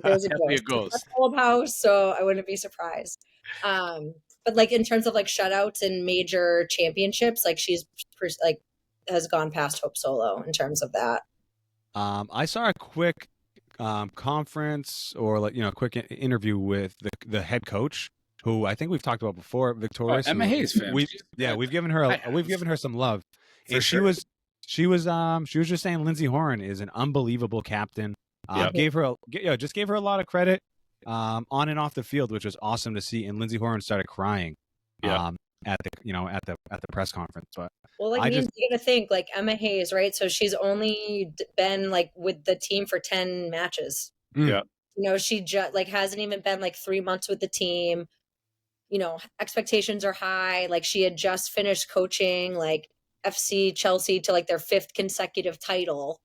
There's a ghost. Clubhouse, so I wouldn't be surprised. But like in terms of like shutouts and major championships, like she's like has gone past Hope Solo in terms of that. I saw a quick conference or like quick interview with the head coach, who I think we've talked about before, Victoria. Emma Hayes fan. We've given her some love. And she was just saying Lindsay Horan is an unbelievable captain. Gave her a lot of credit on and off the field, which was awesome to see. And Lindsay Horan started crying at the press conference. But you gotta think like Emma Hayes, right? So she's only been like with the team for 10 matches. Yeah. She just like hasn't even been like 3 months with the team. Expectations are high. Like she had just finished coaching like FC Chelsea to like their 5th consecutive title,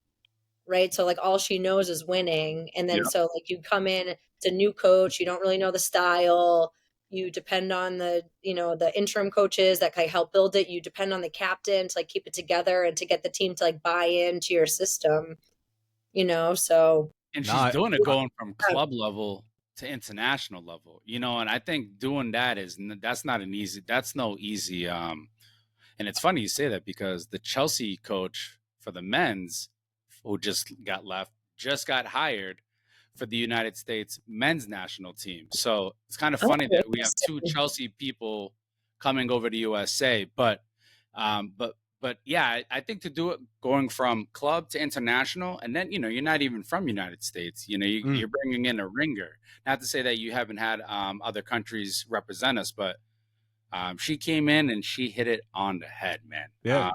right? So like all she knows is winning. And then so like you come in, it's a new coach, you don't really know the style. You depend on the interim coaches that like help build it. You depend on the captain to like keep it together and to get the team to like buy into your system, so. And she's doing it going from club level to international level, and I think doing that's no easy. And it's funny you say that because the Chelsea coach for the men's who just got hired for the United States men's national team. So it's kind of funny that we have 2 Chelsea people coming over to USA, but yeah, I think to do it going from club to international, and then you're not even from United States. You're bringing in a ringer. Not to say that you haven't had other countries represent us, but she came in and she hit it on the head, man. Yeah,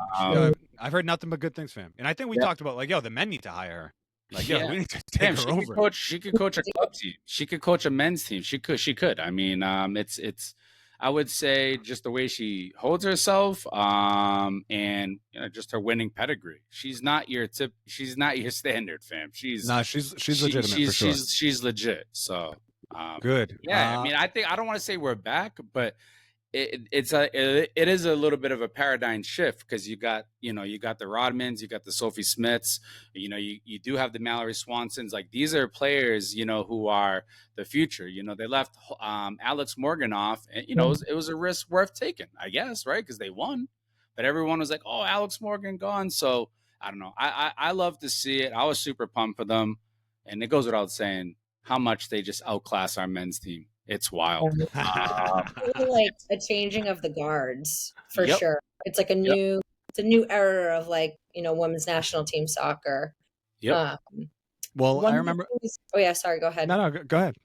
I've heard nothing but good things from him, and I think we talked about like, the men need to hire her. Like, we need to take her over. She could coach a club team. She could coach a men's team. She could. I mean, it's. I would say just the way she holds herself, and just her winning pedigree. She's not your standard fam. She's legitimate for sure. She's legit. So good. Yeah, I mean, I don't want to say we're back, but it is a little bit of a paradigm shift because you got the Rodmans, you got the Sophie Smiths, you do have the Mallory Swansons. Like, these are players who are the future. They left Alex Morgan off, and it was a risk worth taking, I guess, right? Because they won, but everyone was like, "Oh, Alex Morgan gone." So I don't know. I love to see it. I was super pumped for them, and it goes without saying how much they just outclass our men's team. It's wild. Like a changing of the guards for Yep. sure. It's like a new era of women's national team soccer. Yep. Well, I remember. Oh yeah, sorry. Go ahead. No, go ahead.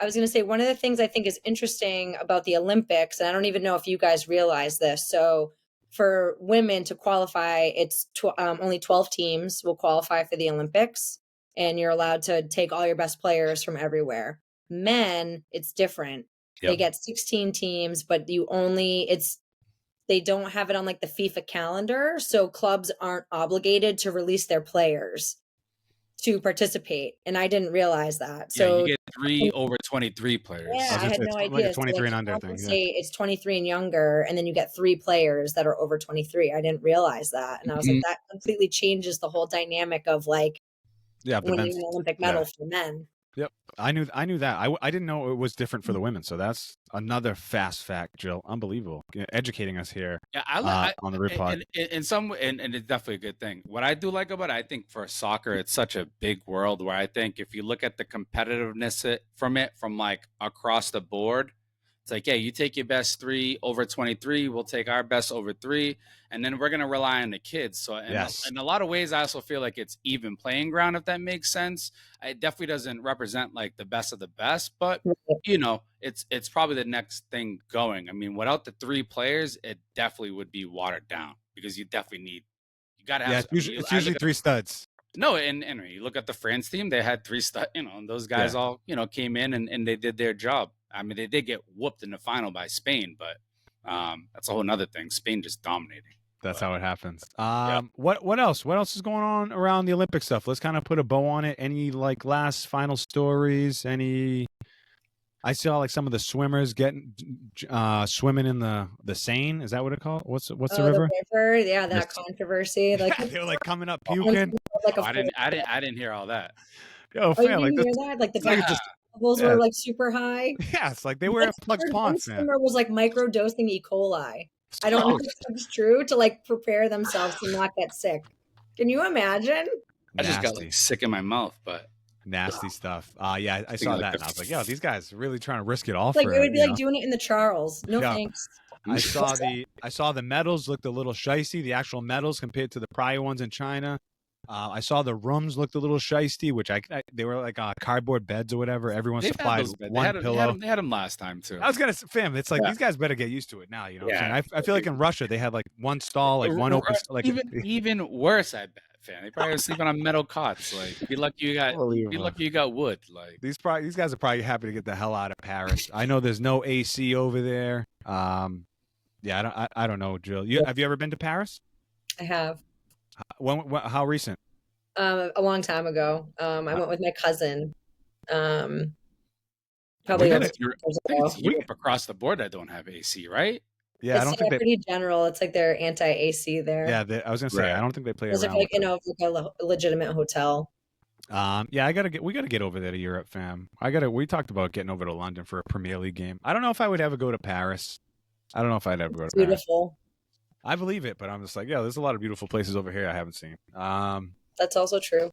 I was going to say one of the things I think is interesting about the Olympics, and I don't even know if you guys realize this. So for women to qualify, it's only 12 teams will qualify for the Olympics, and you're allowed to take all your best players from everywhere. Men, it's different. They get 16 teams, but they don't have it on like the FIFA calendar. So clubs aren't obligated to release their players to participate. And I didn't realize that. So you get 3 over 23 players. Yeah, I had no idea. Like 23 and under thing. Say it's 23 and younger, and then you get 3 players that are over 23. I didn't realize that. And I was like, that completely changes the whole dynamic of winning an Olympic medal for men. Yep. I knew that. I didn't know it was different for the women. So that's another fast fact, Jill. Unbelievable. Educating us here on the Rip Pod. And it's definitely a good thing. What I do like about it, I think for soccer, it's such a big world where I think if you look at the competitiveness from like across the board, it's like, yeah, you take your best 3 over 23. We'll take our best over 3. And then we're going to rely on the kids. So in a lot of ways, I also feel like it's even playing ground, if that makes sense. It definitely doesn't represent like the best of the best, but it's probably the next thing going. I mean, without the 3 players, it definitely would be watered down because you got to have. Yeah, it's usually 3 studs. No, and you look at the France team, they had 3 studs, and those guys all, came in and they did their job. I mean, they did get whooped in the final by Spain, but that's a whole nother thing. Spain just dominating. That's how it happens. What else? What else is going on around the Olympic stuff? Let's kind of put a bow on it. Any like last final stories? I saw like some of the swimmers getting swimming in the Seine. Is that what it called? What's the river? The river, yeah, that controversy. Like they were like coming up puking. I didn't hear all that. Yo, fam, like hear that? Like the levels were like super high. Yeah, it's like they were at Plug's Pond. One swimmer was like microdosing E. coli. I don't know if that's true, to like prepare themselves to not get sick. Can you imagine? I just got like sick in my mouth, but nasty stuff. Yeah, I saw that, and I was like, "Yo, these guys are really trying to risk it all." Like it would be like doing it in the Charles. No thanks. I saw the medals looked a little shicey. The actual medals compared to the prior ones in China. I saw the rooms looked a little shiesty, which they were like cardboard beds or whatever. Everyone supplied one pillow. They had them last time too. I was gonna say, fam, it's like these guys better get used to it now. You know what I'm saying? I feel like in Russia they had like one stall, like one open. Like even worse, I bet. Fam, they probably were sleeping on metal cots. Like, be lucky you got wood. Like these guys are probably happy to get the hell out of Paris. I know there's no AC over there. Yeah, I don't know, Jill. Have you ever been to Paris? I have. How recent? A long time ago. I went with my cousin. Probably Europe across the board that don't have AC, right? Yeah, I don't think they're pretty general. It's like they're anti-AC there. Yeah, I was gonna say I don't think they play around. Like like a legitimate hotel. Yeah, we gotta get over there to Europe, fam. We talked about getting over to London for a Premier League game. I don't know if I would ever go to Paris. I don't know if I'd ever go to Paris. Beautiful. I believe it, but I'm just like, yeah, there's a lot of beautiful places over here I haven't seen. That's also true.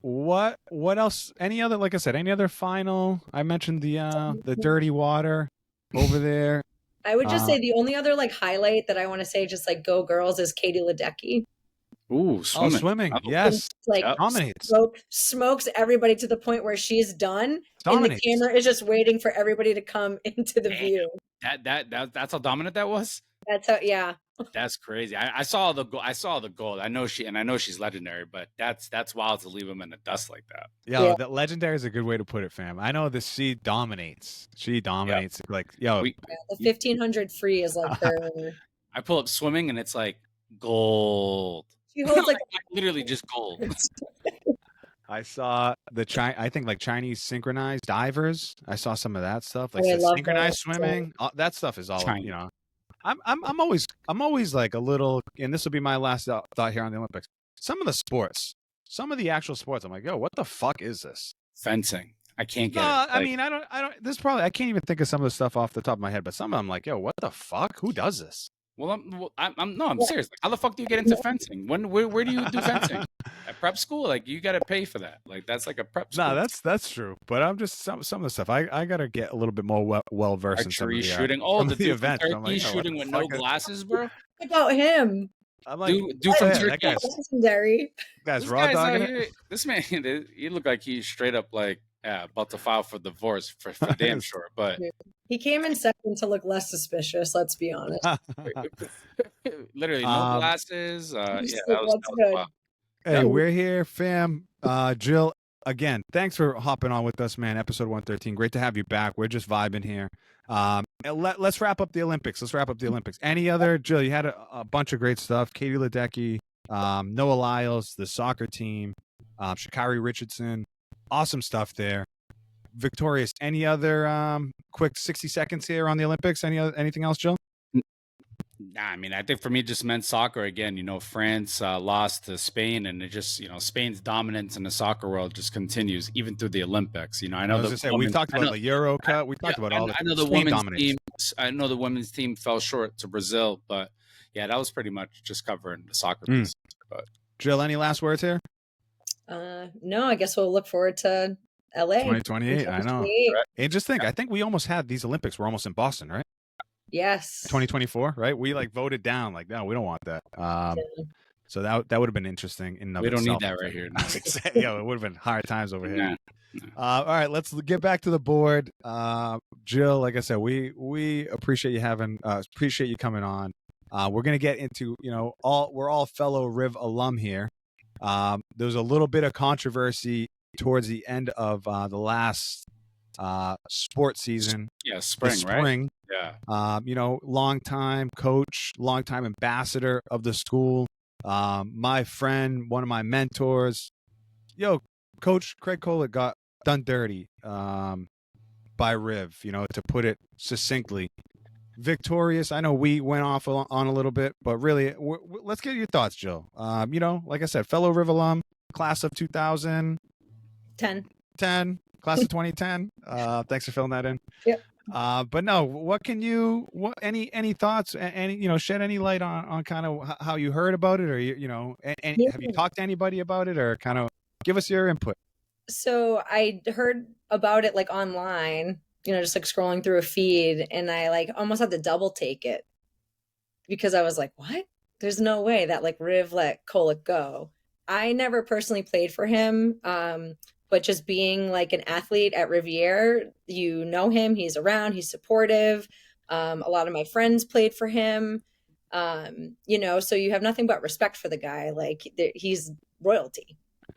What else? Any other final? I mentioned the dirty water over there. I would just say the only other like highlight that I want to say, just like go girls, is Katie Ledecky. Ooh, swimming. Yes. Like smokes everybody to the point where she's done. And the camera is just waiting for everybody to come into the view. That's how dominant that was? That's how, yeah. That's crazy. I saw the gold. I saw the gold. I know she's legendary, but that's wild to leave him in the dust like that. Yo, that legendary is a good way to put it, fam. I know this. She dominates. She dominates. Yep. Like, yo, the 1500 free is like her. I pull up swimming and it's like gold. She holds like literally just gold. I saw I think like Chinese synchronized divers. I saw some of that stuff, like synchronized swimming. That stuff is all you know. I'm always like a little, and this will be my last thought here on the Olympics. Some of the actual sports, I'm like, yo, what the fuck is this? Fencing. I can't get it. I mean, I don't. I can't even think of some of the stuff off the top of my head, but some of them, like, yo, what the fuck? Who does this? Well, I'm serious. How the fuck do you get into fencing? Where do you do fencing? At prep school? Like, you got to pay for that. Like, that's like a prep school. No, that's true. But I'm just some of the stuff. I got to get a little bit more well versed in some of the shooting. The event. Turkey shooting with no glasses, bro. What about him? I'm like, dude from Turkey. That guy's legendary. Guy's raw dogging it. This man, he looked like he's straight up like about to file for divorce for damn sure. But he came in second to look less suspicious. Let's be honest. Literally no glasses. Yeah, that was good. Hey, we're here, fam. Jill, again, thanks for hopping on with us, man. Episode 113. Great to have you back. We're just vibing here. Let's wrap up the Olympics. Any other, Jill? You had a bunch of great stuff. Katie Ledecky, Noah Lyles, the soccer team, Sha'Carri Richardson. Awesome stuff there. Victorious. Any other quick 60 seconds here on the Olympics? Anything else, Jill? Nah, I mean, I think for me, it just meant soccer again. You know, France lost to Spain, and it just, Spain's dominance in the soccer world just continues even through the Olympics. You know, I know we talked about the Euro Cup. We talked about all. I know the women's team. I know the women's team fell short to Brazil, but yeah, that was pretty much just covering the soccer piece. But Jill, any last words here? No, I guess we'll look forward to LA 2028. I know. And just think, I think we almost had these Olympics. We're almost in Boston, right? Yes. 2024, right? We like voted down, like, no, we don't want that. So that would have been interesting. We don't need that right here. It would have been hard times over here. All right, let's get back to the board. Jill, like I said, we appreciate you appreciate you coming on. We're gonna get into, we're all fellow Riv alum here. There was a little bit of controversy towards the end of the last sports season. Yeah, spring, right? Yeah. Longtime coach, longtime ambassador of the school. My friend, one of my mentors. Coach Craig Kolek got done dirty by Riv, to put it succinctly. Victorious. I know we went off on a little bit, but really, let's get your thoughts, Jill. Like I said, fellow Riv alum, class of 2010, class of 2010. Thanks for filling that in. Yep. But no, any thoughts? Any shed any light on kind of how you heard about it, or have you talked to anybody about it, or kind of give us your input? So I heard about it like online, just like scrolling through a feed, and I like almost had to double take it because I was like, what? There's no way that like Riv let Kolek go. I never personally played for him. But just being like an athlete at Riviere, him, he's around, he's supportive. A lot of my friends played for him, so you have nothing but respect for the guy. Like he's royalty.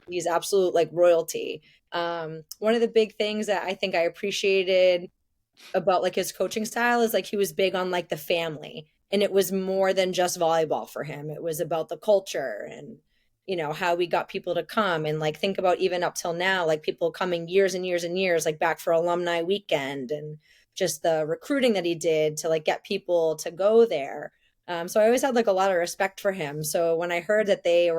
He's absolute like royalty. One of the big things that I think I appreciated about like his coaching style is like he was big on like the family, and it was more than just volleyball for him. It was about the culture and how we got people to come, and like think about even up till now, like people coming years and years and years, like back for alumni weekend, and just the recruiting that he did to like get people to go there. So I always had like a lot of respect for him. So when I heard that they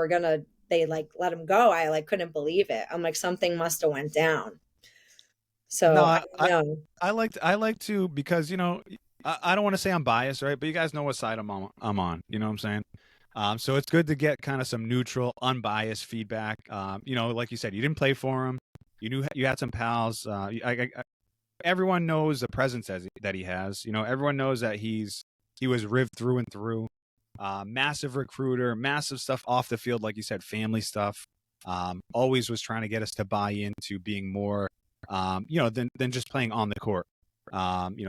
like let him go, I like couldn't believe it. I'm like, something must have went down. So no, I like to, because I don't want to say I'm biased, right? But you guys know what side I'm on. You know what I'm saying? So it's good to get kind of some neutral, unbiased feedback. Like you said, you didn't play for him. You had some pals. Everyone knows the presence that he has. Everyone knows that he was Riv through and through. Massive recruiter, massive stuff off the field, like you said, family stuff. Always was trying to get us to buy into being more, than just playing on the court.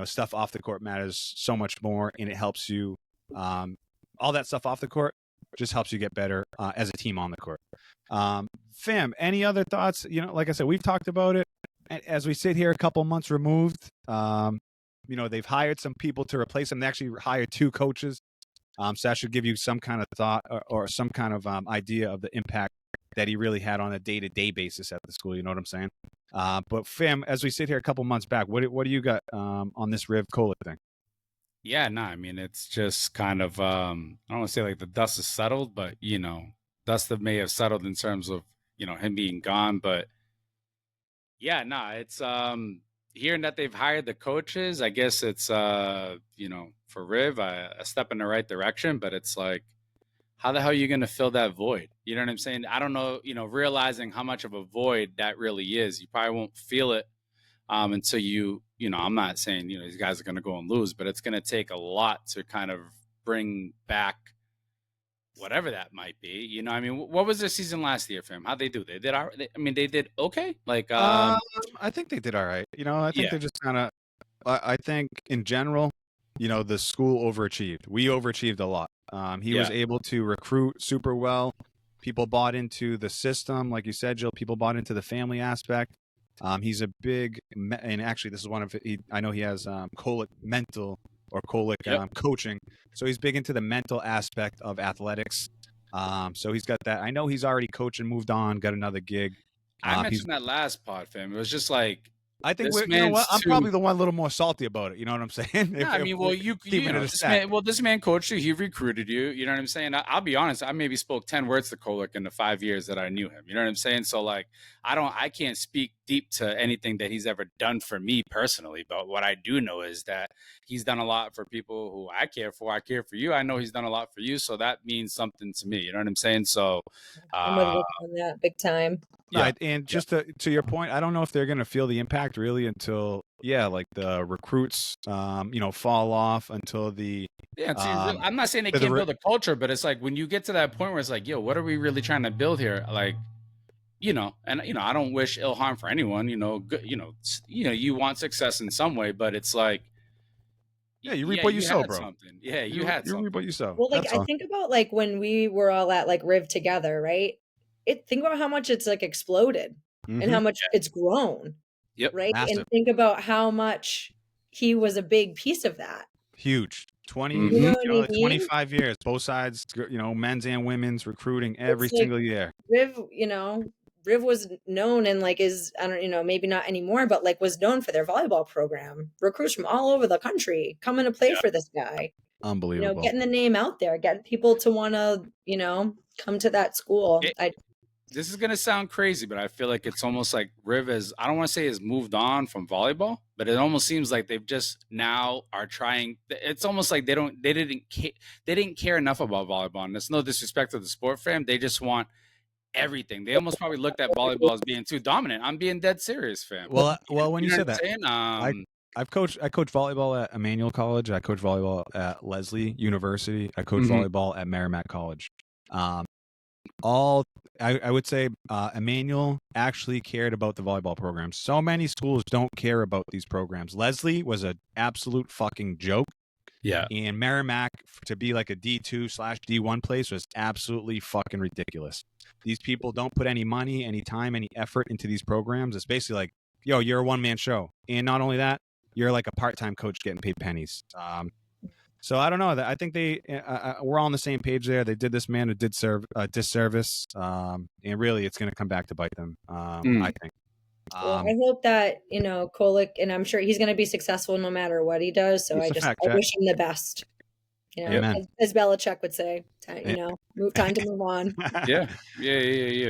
Stuff off the court matters so much more, and it helps you. all that stuff off the court just helps you get better as a team on the court. Fam, any other thoughts? Like I said, we've talked about it. As we sit here a couple months removed, they've hired some people to replace them. They actually hired 2 coaches. So that should give you some kind of thought or some kind of idea of the impact that he really had on a day-to-day basis at the school. You know what I'm saying? But fam, as we sit here a couple months back, what do you got on this Riv Kolek thing? Yeah, no, I mean, it's just kind of, I don't want to say like the dust is settled, but, dust that may have settled in terms of, him being gone. But yeah, no, it's hearing that they've hired the coaches. I guess it's, for Riv, a step in the right direction, but it's like, how the hell are you going to fill that void? You know what I'm saying? I don't know, realizing how much of a void that really is. You probably won't feel it until I'm not saying, these guys are going to go and lose, but it's going to take a lot to kind of bring back whatever that might be. I mean, what was their season last year for him? How'd they do? They did, they did okay. Like, I think they did all right. I think they're just kind of, I think in general, the school overachieved. We overachieved a lot. He was able to recruit super well. People bought into the system. Like you said, Jill, people bought into the family aspect. He's a big, and actually this is one of, I know he has Kolek mental or Kolek coaching. So he's big into the mental aspect of athletics. So he's got that. I know he's already coached and moved on, got another gig. I mentioned that last pod, fam. It was just like, I think you know what? I'm probably the one a little more salty about it. You know what I'm saying? Yeah, I mean, well, this man coached you. He recruited you. You know what I'm saying? I'll be honest. I maybe spoke 10 words to Kolek in the 5 years that I knew him. You know what I'm saying? So like, I can't speak deep to anything that he's ever done for me personally. But what I do know is that he's done a lot for people who I care for. I care for you. I know he's done a lot for you. So that means something to me. You know what I'm saying? So I'm with you on that big time. Yeah. And just to your point, I don't know if they're going to feel the impact really until, like the recruits, fall off until the. Yeah, I'm not saying they can't build a culture, but it's like when you get to that point where it's like, yo, what are we really trying to build here? Like, I don't wish ill harm for anyone. Good, you want success in some way, but it's like. Yeah, you reap what you sow, bro. Something. Yeah, you had something. You reap what you sow. Well, like I think about like when we were all at like Riv together, right? Think about how much it's like exploded and how much it's grown. Yep. Right. Massive. And think about how much he was a big piece of that. Huge. 25 years, both sides, men's and women's recruiting every single year. Riv was known and like maybe not anymore, but like was known for their volleyball program. Recruits from all over the country coming to play for this guy. Unbelievable. Getting the name out there, getting people to want to, come to that school. This is going to sound crazy, but I feel like it's almost like Riv I don't want to say has moved on from volleyball, but it almost seems like they've just now are trying. It's almost like they didn't care enough about volleyball. And it's no disrespect to the sport, fam. They just want everything. They almost probably looked at volleyball as being too dominant. I'm being dead serious, fam. Well, when you said that, I coach volleyball at Emmanuel College. I coach volleyball at Leslie University. I coach volleyball at Merrimack College. I would say Emmanuel actually cared about the volleyball programs. So many schools don't care about these programs. Leslie was an absolute fucking joke. Yeah. And Merrimack to be like a D2/D1 place was absolutely fucking ridiculous. These people don't put any money, any time, any effort into these programs. It's basically like, yo, you're a one-man show. And not only that, you're like a part-time coach getting paid pennies. So I don't know. I think we're all on the same page there. They did this man a disservice, and really, it's going to come back to bite them. I think. Well, I hope that Kolek, and I'm sure he's going to be successful no matter what he does. So I wish him the best. As Belichick would say, time to move on. Yeah,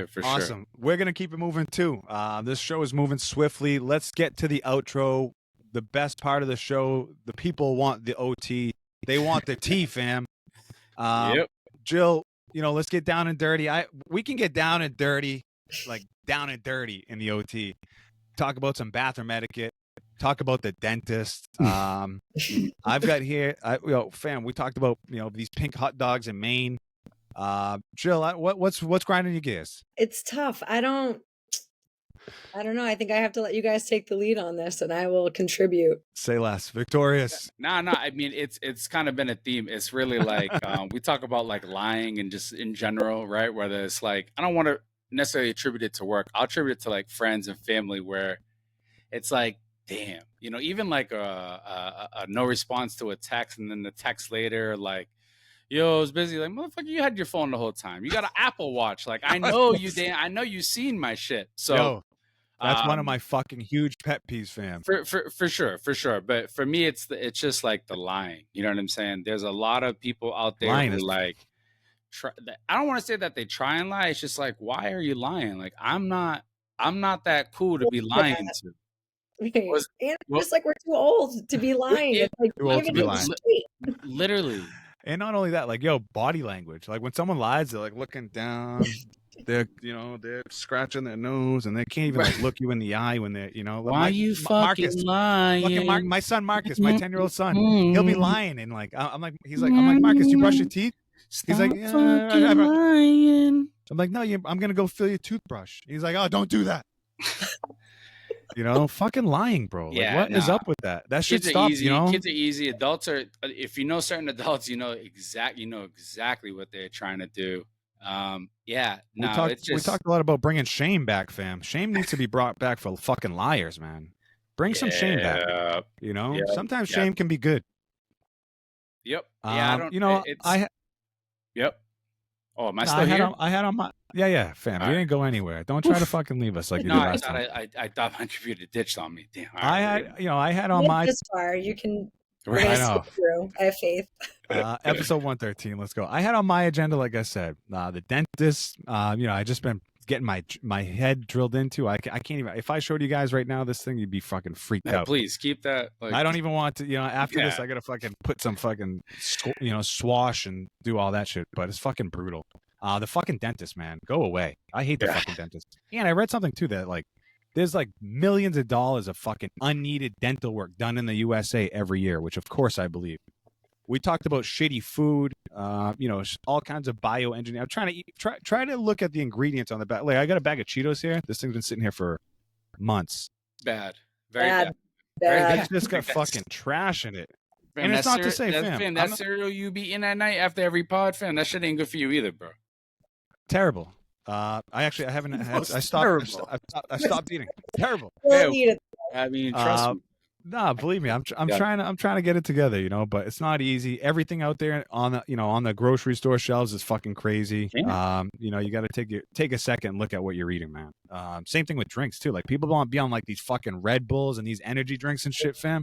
for sure. Awesome. We're going to keep it moving too. This show is moving swiftly. Let's get to the outro. The best part of the show. The people want the OT. They want the tea, fam. Jill, let's get down and dirty. We can get down and dirty, like down and dirty in the OT. Talk about some bathroom etiquette. Talk about the dentist. I've got here, fam. We talked about these pink hot dogs in Maine. Jill, what's grinding your gears? It's tough. I don't know. I think I have to let you guys take the lead on this, and I will contribute. Say less. Victorious. No. I mean, it's kind of been a theme. It's really like we talk about like lying and just in general, right? Whether it's like I don't want to necessarily attribute it to work. I'll attribute it to like friends and family where it's like, damn, even like a no response to a text, and then the text later like, yo, I was busy. Like, motherfucker, you had your phone the whole time. You got an Apple Watch. Like, I know you seen my shit. So. Yo, that's one of my fucking huge pet peeves, fam. For sure. But for me, it's just like the lying. You know what I'm saying? There's a lot of people out there who like. I don't want to say that they try and lie. It's just like, why are you lying? Like, I'm not that cool to be lying to. Just like we're too old to be lying. It's like, too old to be lying. Literally. And not only that, like, yo, body language. Like when someone lies, they're like looking down. They're scratching their nose, and they can't even like look you in the eye when they're, Why are you fucking lying? Fucking my son Marcus, my 10-year-old son, he'll be lying, and like I'm like Marcus, you brush your teeth? He's like, yeah, lying. I'm like, no, I'm gonna go fill your toothbrush. He's like, oh, don't do that. Fucking lying, bro. Like, what is up with that? That shit stops. Kids are easy. Adults are. If you know certain adults, you know exactly what they're trying to do. We talked a lot about bringing shame back, fam. Shame needs to be brought back for fucking liars, man. Bring some shame back. Sometimes shame can be good. Yep. Yep. Oh, am I still here? I had on my fam. You didn't go anywhere. Don't try to fucking leave us like you did last time. I thought my computer ditched on me. Damn. I had on my this far. You can. Right. I know. I have faith. Episode 113. Let's go. I had on my agenda, like I said, the dentist. I just been getting my head drilled into. I can't even. If I showed you guys right now this thing, you'd be fucking freaked out. Please keep that. I don't even want to. After this, I gotta fucking put some fucking swash and do all that shit. But it's fucking brutal. The fucking dentist, man, go away. I hate the fucking dentist. And I read something too that like there's like millions of dollars of fucking unneeded dental work done in the USA every year, which of course I believe. We talked about shitty food, all kinds of bioengineering. I'm trying to try to look at the ingredients on the back. Like I got a bag of Cheetos here. This thing's been sitting here for months. Bad. Very bad. It's just got fucking trash in it. Fam, and it's not to say, fam. That cereal you be eating at night after every pod, fam, that shit ain't good for you either, bro. Terrible. I haven't had. I stopped eating. Terrible. I mean, trust me. Nah, believe me, I'm trying to get it together, but it's not easy. Everything out there on the grocery store shelves is fucking crazy. Yeah. You got to take a second and look at what you're eating, man. Same thing with drinks too. Like people want to be on like these fucking Red Bulls and these energy drinks and shit, fam.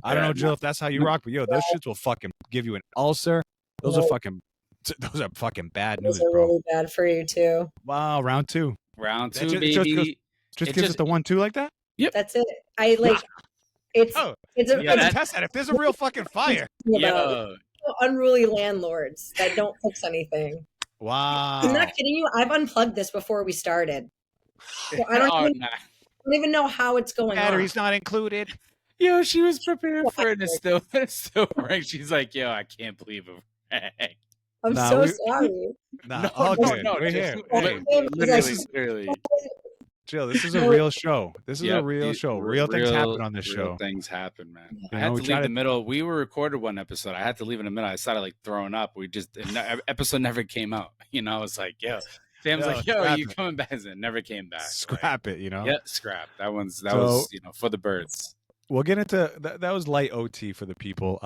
I don't know, Jill, if that's how you rock, but those shits will fucking give you an ulcer. Those are fucking bad news, bro. Really bad for you too. Wow, round two, baby. Just gives it the 1-2 like that. Yep, that's it. I like. It's test that if there's a real fucking fire. Unruly landlords that don't fix anything. Wow. I'm not kidding you. I've unplugged this before we started. So I don't even know how it's going Battery's on. not included. Yo, she was prepared for it. It's still right. She's like, yo, I can't believe it. I'm so sorry. No, we're here. Literally. Jill, this is a real show. This is a real show. Real things happen on this show. Real things happen, man. I had to leave the middle. We were recorded one episode. I had to leave in the middle. I started like throwing up. Episode never came out. It's like, yo. Sam's like, yo, are you coming back? It never came back. Scrap it, Yeah, scrap. That was for the birds. We'll get into that was light OT for the people.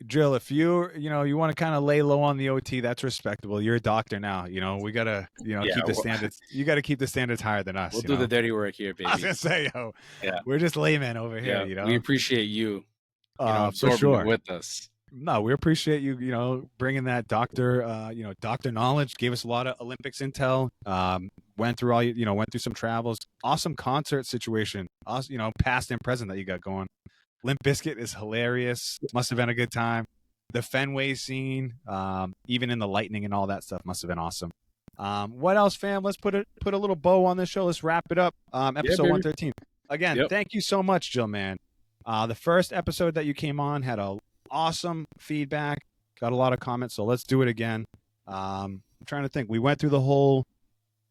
Jill, if you want to kind of lay low on the OT, that's respectable. You're a doctor now. We gotta keep the standards. You gotta keep the standards higher than us. We'll do the dirty work here, baby. I was gonna say, we're just laymen over here. We appreciate you. For sure, with us. No, we appreciate you. Bringing that doctor knowledge. Gave us a lot of Olympics intel. Went through went through some travels. Awesome concert situation. Awesome, past and present that you got going. Limp Bizkit is hilarious. Must have been a good time. The Fenway scene, even in the lightning and all that stuff, must have been awesome. What else, fam? Let's put a little bow on this show. Let's wrap it up. Episode 113. Again, thank you so much, Jill, man. The first episode that you came on had a awesome feedback. Got a lot of comments, so let's do it again. I'm trying to think. We went through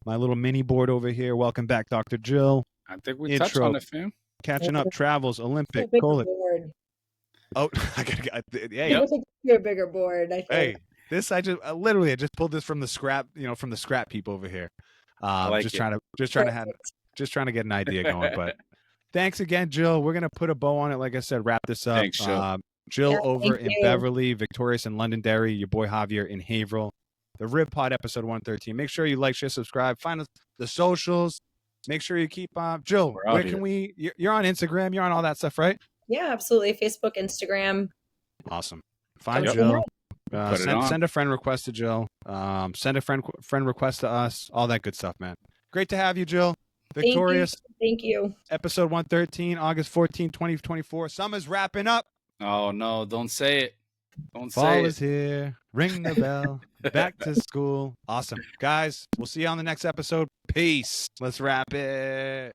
my little mini board over here. Welcome back, Dr. Jill. I think we touched on it, fam. Catching up, travels, Olympic, colon. Oh, I gotta get. Hey, you're a bigger board. I think. Hey, this I just pulled this from the scrap, from the scrap heap over here. Just trying to get an idea going. But thanks again, Jill. We're gonna put a bow on it. Like I said, wrap this up. Thanks, Jill. Jill over in Beverly, Victorious in Londonderry, your boy Javier in Haverhill. The Rib Pod episode 113. Make sure you like, share, subscribe. Find us the socials. Make sure you keep Jill. Where can we? You're on Instagram. You're on all that stuff, right? Yeah, absolutely. Facebook, Instagram. Awesome. Find Jill. Send a friend request to Jill. Send a friend request to us. All that good stuff, man. Great to have you, Jill. Victorious. Thank you. Episode 113, August 14, 2024. Summer's wrapping up. Oh, no. Don't say it. Fall is here. Ring the bell. Back to school. Awesome. Guys, we'll see you on the next episode. Peace. Let's wrap it.